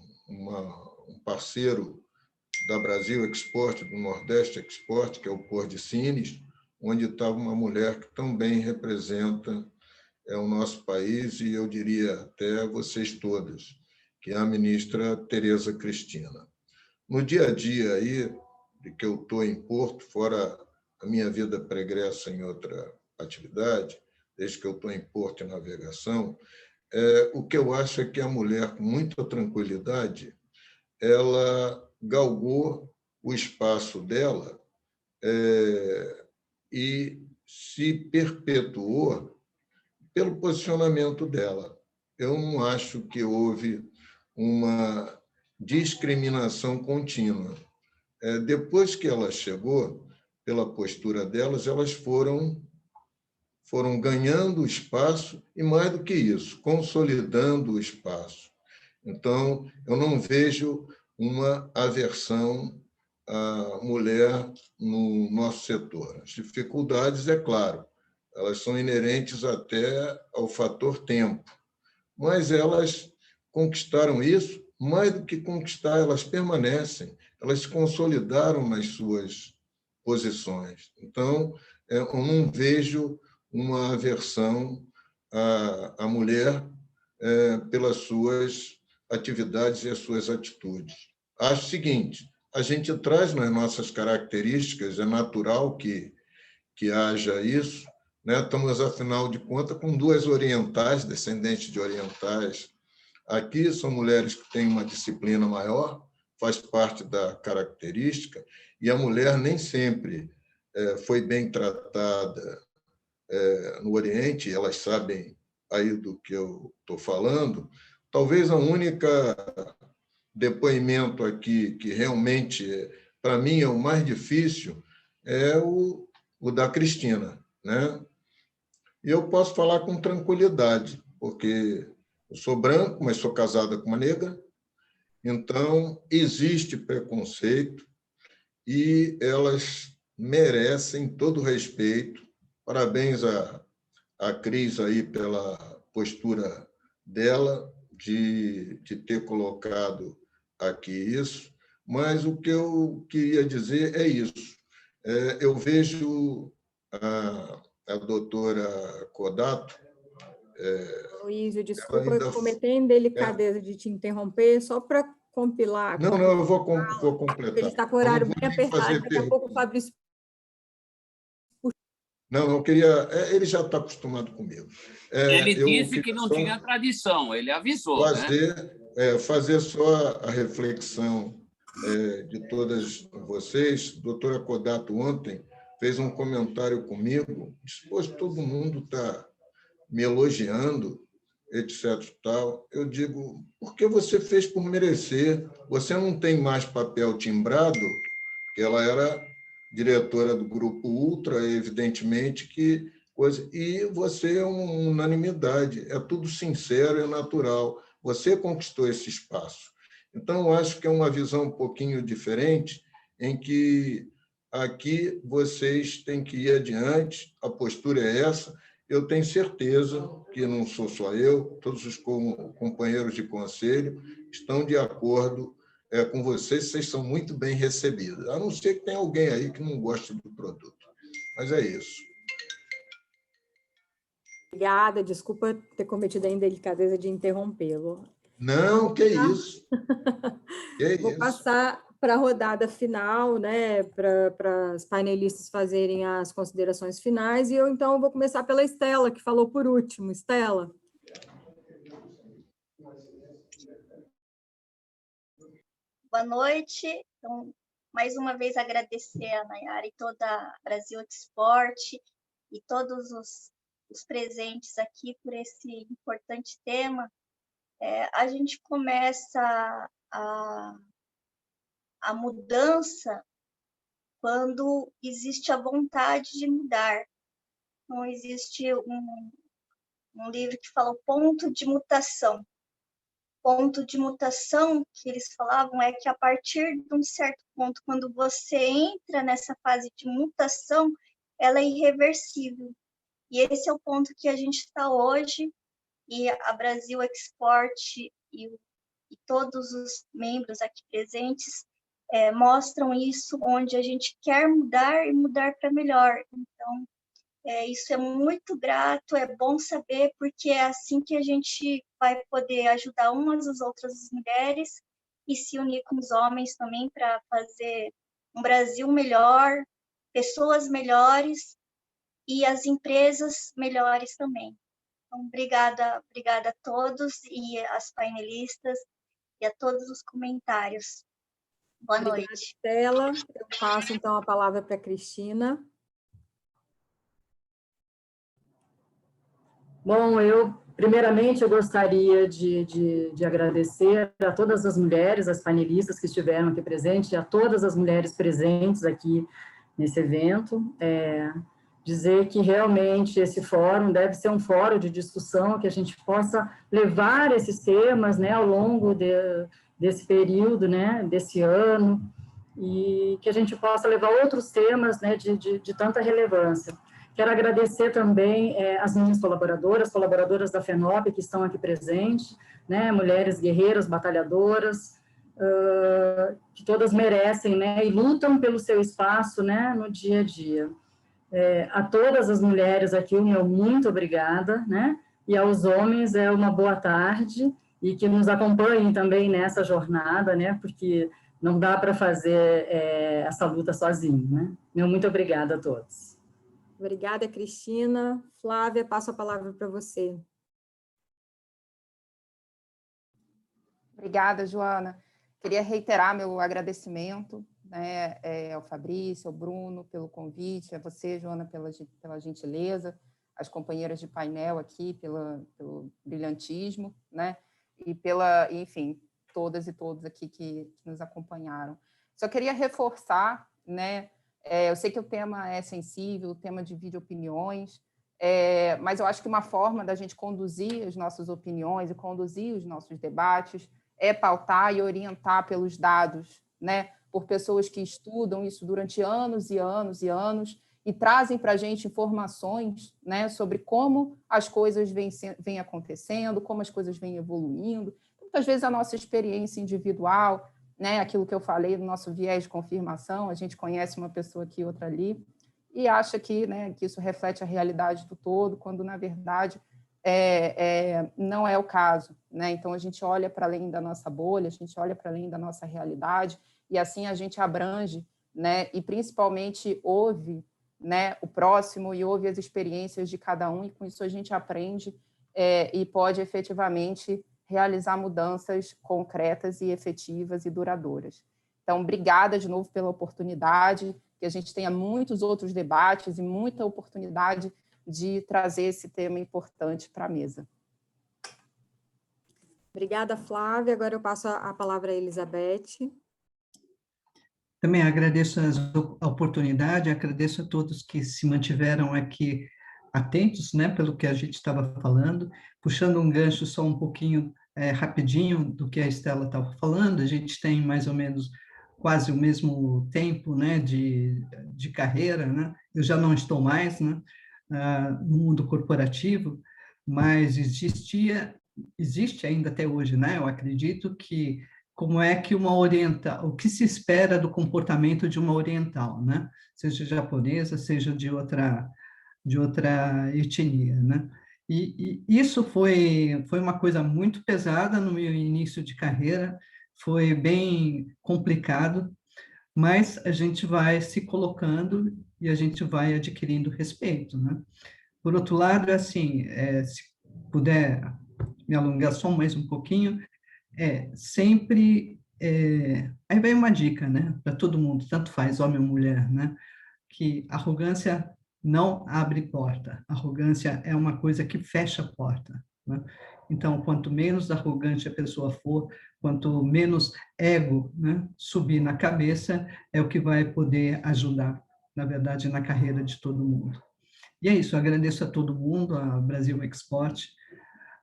parceiro da Brasil Export, do Nordeste Export, que é o Por de Sines, onde estava uma mulher que também representa o nosso país, e eu diria até vocês todas, que é a ministra Tereza Cristina. No dia a dia aí, de que eu estou em Porto, fora a minha vida pregressa em outra atividade, desde que eu estou em Porto e navegação, o que eu acho é que a mulher, com muita tranquilidade, ela galgou o espaço dela e se perpetuou pelo posicionamento dela. Eu não acho que houve uma discriminação contínua. Depois que ela chegou, pela postura delas, elas foram ganhando espaço e, mais do que isso, consolidando o espaço. Então, eu não vejo uma aversão à mulher no nosso setor. As dificuldades, é claro, elas são inerentes até ao fator tempo, mas elas conquistaram isso. Mais do que conquistar, elas permanecem, elas se consolidaram nas suas posições. Então, eu não vejo uma aversão à mulher pelas suas atividades e as suas atitudes. Acho o seguinte: a gente traz nas nossas características, é natural que haja isso, né? Estamos, afinal de contas, com duas orientais, descendentes de orientais. Aqui são mulheres que têm uma disciplina maior, faz parte da característica, e a mulher nem sempre foi bem tratada no Oriente, elas sabem aí do que eu estou falando. Talvez a única depoimento aqui que realmente, para mim, é o mais difícil é o da Cristina, né? E eu posso falar com tranquilidade, porque eu sou branco, mas sou casada com uma negra, então existe preconceito e elas merecem todo o respeito. Parabéns à Cris aí pela postura dela de ter colocado aqui isso, mas o que eu queria dizer é isso. Eu vejo a doutora Kodato. Luísio, desculpa eu cometer a indelicadeza de te interromper, só para compilar. Não, eu vou completar. Porque a gente está com o horário bem apertado, daqui a pouco o Fabrício... Não, eu queria... Ele já está acostumado comigo. Ele disse que não tinha tradição, ele avisou. Fazer só a reflexão de todas vocês. A doutora Kodato ontem fez um comentário comigo, disse: "Poxa, todo mundo está me elogiando, etc. Tal." Eu digo: porque você fez por merecer. Você não tem mais papel timbrado, que ela era diretora do Grupo Ultra, evidentemente que coisa, e você é uma unanimidade, é tudo sincero e natural. Você conquistou esse espaço. Então, eu acho que é uma visão um pouquinho diferente, em que aqui vocês têm que ir adiante, a postura é essa. Eu tenho certeza que não sou só eu, todos os companheiros de conselho estão de acordo com vocês são muito bem recebidos, a não ser que tenha alguém aí que não goste do produto. Mas é isso. Obrigada, desculpa ter cometido a indelicadeza de interrompê-lo. Não, que isso. Vou passar para a rodada final, né, para os painelistas fazerem as considerações finais, e eu, então, vou começar pela Estela, que falou por último. Estela. Boa noite. Então, mais uma vez, agradecer a Nayara e toda a Brasil Export e todos os presentes aqui por esse importante tema. A gente começa a mudança quando existe a vontade de mudar. Não existe um livro que fala o ponto de mutação. Ponto de mutação que eles falavam é que a partir de um certo ponto, quando você entra nessa fase de mutação, ela é irreversível. E esse é o ponto que a gente está hoje, e a Brasil Export e todos os membros aqui presentes mostram isso, onde a gente quer mudar e mudar para melhor. Então, isso é muito grato, é bom saber, porque é assim que a gente vai poder ajudar umas às outras mulheres e se unir com os homens também para fazer um Brasil melhor, pessoas melhores e as empresas melhores também. Então, obrigada a todos e as painelistas e a todos os comentários. Boa noite. Stella. Eu passo, então, a palavra para a Cristina. Bom, primeiramente, eu gostaria de agradecer a todas as mulheres, as panelistas que estiveram aqui presentes, e a todas as mulheres presentes aqui nesse evento. Dizer que realmente esse fórum deve ser um fórum de discussão, que a gente possa levar esses temas, né, ao longo desse período, né, desse ano, e que a gente possa levar outros temas, né, de tanta relevância. Quero agradecer também as minhas colaboradoras da FENOP, que estão aqui presentes, né, mulheres guerreiras, batalhadoras, que todas merecem, né, e lutam pelo seu espaço, né, no dia a dia. A todas as mulheres aqui, o meu muito obrigada, né, e aos homens uma boa tarde, e que nos acompanhem também nessa jornada, né, porque não dá para fazer essa luta sozinho, né. Meu muito obrigada a todos. Obrigada, Cristina. Flávia, passo a palavra para você. Obrigada, Joana. Queria reiterar meu agradecimento, né, ao Fabrício, ao Bruno, pelo convite, a você, Joana, pela gentileza, as companheiras de painel aqui, pelo brilhantismo, né, e enfim, todas e todos aqui que nos acompanharam. Só queria reforçar, né, eu sei que o tema é sensível, o tema divide opiniões, mas eu acho que uma forma da gente conduzir as nossas opiniões e conduzir os nossos debates é pautar e orientar pelos dados, né, por pessoas que estudam isso durante anos e anos e anos e trazem para a gente informações, né, sobre como as coisas vêm acontecendo, como as coisas vêm evoluindo. Muitas vezes a nossa experiência individual, né, aquilo que eu falei do nosso viés de confirmação, a gente conhece uma pessoa aqui, outra ali, e acha que, né, que isso reflete a realidade do todo, quando, na verdade, não é o caso, né? Então, a gente olha para além da nossa bolha, a gente olha para além da nossa realidade, e assim a gente abrange, né, e principalmente ouve, né, o próximo e ouve as experiências de cada um, e com isso a gente aprende e pode efetivamente realizar mudanças concretas e efetivas e duradouras. Então, obrigada de novo pela oportunidade, que a gente tenha muitos outros debates e muita oportunidade de trazer esse tema importante para a mesa. Obrigada, Flávia. Agora eu passo a palavra a Elizabeth. Também agradeço a oportunidade, agradeço a todos que se mantiveram aqui atentos, né, pelo que a gente estava falando, puxando um gancho só um pouquinho rapidinho do que a Stella estava falando. A gente tem mais ou menos quase o mesmo tempo, né, de carreira, né? Eu já não estou mais, né, no mundo corporativo, mas existe ainda até hoje, né? Eu acredito que como é que o que se espera do comportamento de uma oriental, né? Seja japonesa, seja de outra etnia, né? E isso foi uma coisa muito pesada no meu início de carreira, foi bem complicado, mas a gente vai se colocando e a gente vai adquirindo respeito, né? Por outro lado, assim, se puder me alongar só mais um pouquinho, sempre, aí vem uma dica, né, para todo mundo, tanto faz homem ou mulher, né, que arrogância não abre porta, arrogância é uma coisa que fecha a porta, né? Então, quanto menos arrogante a pessoa for, quanto menos ego, né, subir na cabeça, é o que vai poder ajudar, na verdade, na carreira de todo mundo. E é isso, eu agradeço a todo mundo, a Brasil Export,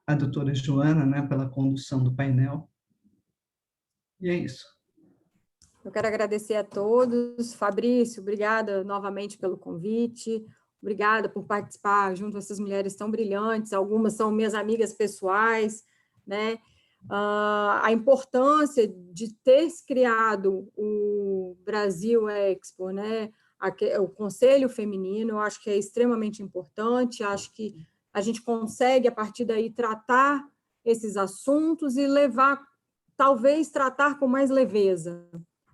a doutora Joana, né, pela condução do painel. E é isso. Eu quero agradecer a todos. Fabrício, obrigada novamente pelo convite. Obrigada por participar junto a essas mulheres tão brilhantes. Algumas são minhas amigas pessoais, né? A importância de ter criado o Brasil Expo, né? O Conselho Feminino, eu acho que é extremamente importante. Acho que a gente consegue, a partir daí, tratar esses assuntos e levar, talvez, tratar com mais leveza,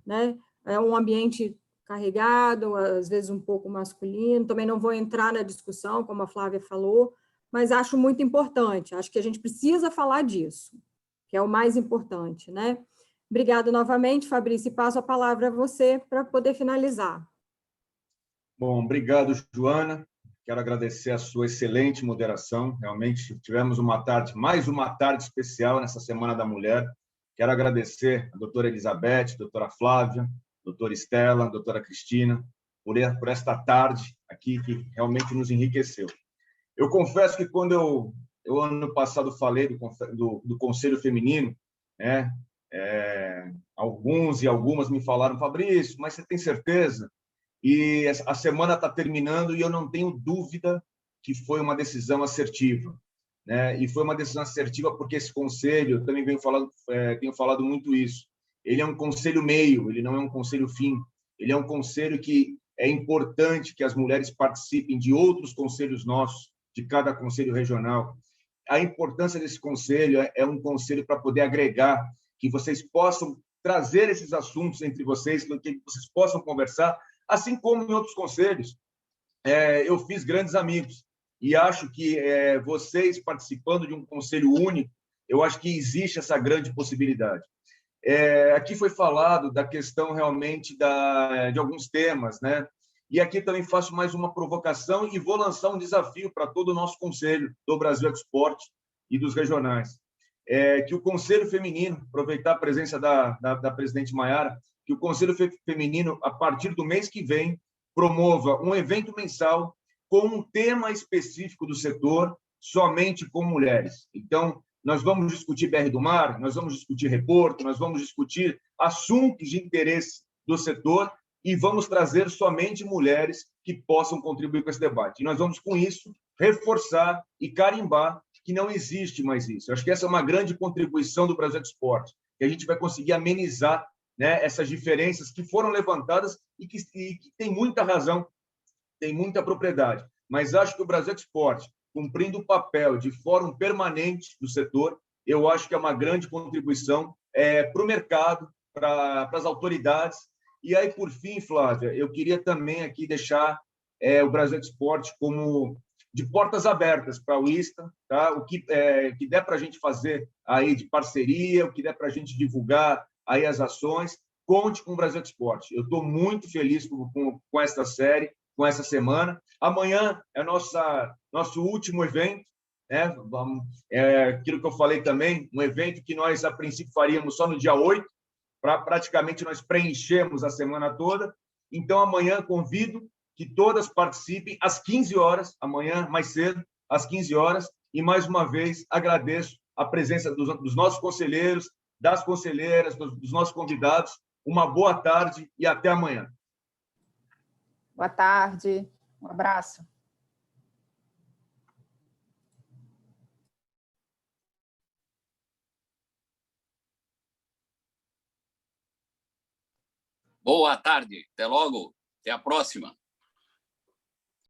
né? É um ambiente carregado, às vezes um pouco masculino. Também não vou entrar na discussão, como a Flávia falou, mas acho muito importante. Acho que a gente precisa falar disso, que é o mais importante, né? Obrigada novamente, Fabrício, e passo a palavra a você para poder finalizar. Bom, obrigado, Joana. Quero agradecer a sua excelente moderação. Realmente tivemos mais uma tarde especial nessa Semana da Mulher. Quero agradecer a doutora Elizabeth, a doutora Flávia, a doutora Estela, a doutora Cristina, por esta tarde aqui que realmente nos enriqueceu. Eu confesso que quando eu ano passado falei do Conselho Feminino, né, alguns e algumas me falaram, Fabrício, mas você tem certeza? E a semana está terminando e eu não tenho dúvida que foi uma decisão assertiva, né? E foi uma decisão assertiva porque esse conselho, eu também tenho falado muito isso, ele é um conselho meio, ele não é um conselho fim, ele é um conselho que é importante que as mulheres participem de outros conselhos nossos, de cada conselho regional. A importância desse conselho é um conselho para poder agregar, que vocês possam trazer esses assuntos entre vocês, que vocês possam conversar, assim como em outros conselhos. Eu fiz grandes amigos, e acho que vocês participando de um conselho único, eu acho que existe essa grande possibilidade. Aqui foi falado da questão realmente de alguns temas, né? E aqui também faço mais uma provocação e vou lançar um desafio para todo o nosso conselho do Brasil Export e dos regionais. Que o Conselho Feminino, aproveitar a presença da presidente Maiara, que o Conselho Feminino, a partir do mês que vem, promova um evento mensal com um tema específico do setor, somente com mulheres. Então, nós vamos discutir BR do Mar, nós vamos discutir reporto, nós vamos discutir assuntos de interesse do setor e vamos trazer somente mulheres que possam contribuir com esse debate. E nós vamos, com isso, reforçar e carimbar que não existe mais isso. Eu acho que essa é uma grande contribuição do Brasil Export, que a gente vai conseguir amenizar, né, essas diferenças que foram levantadas e que tem muita razão, tem muita propriedade. Mas acho que o Brasil Export, cumprindo o papel de fórum permanente do setor, eu acho que é uma grande contribuição para o mercado, para as autoridades. E aí, por fim, Flávia, eu queria também aqui deixar o Brasil Export como de portas abertas para o ISTA, tá? O que der para a gente fazer aí de parceria, o que der para a gente divulgar aí as ações, conte com o Brasil Export. Eu estou muito feliz com esta série, com essa semana. Amanhã é nosso último evento, né? Aquilo que eu falei também, um evento que nós, a princípio, faríamos só no dia 8, praticamente nós preenchemos a semana toda. Então, amanhã convido que todas participem às 15 horas, amanhã mais cedo, às 15 horas, e mais uma vez agradeço a presença dos nossos conselheiros, das conselheiras, dos nossos convidados. Uma boa tarde e até amanhã. Boa tarde, um abraço. Boa tarde, até logo, até a próxima.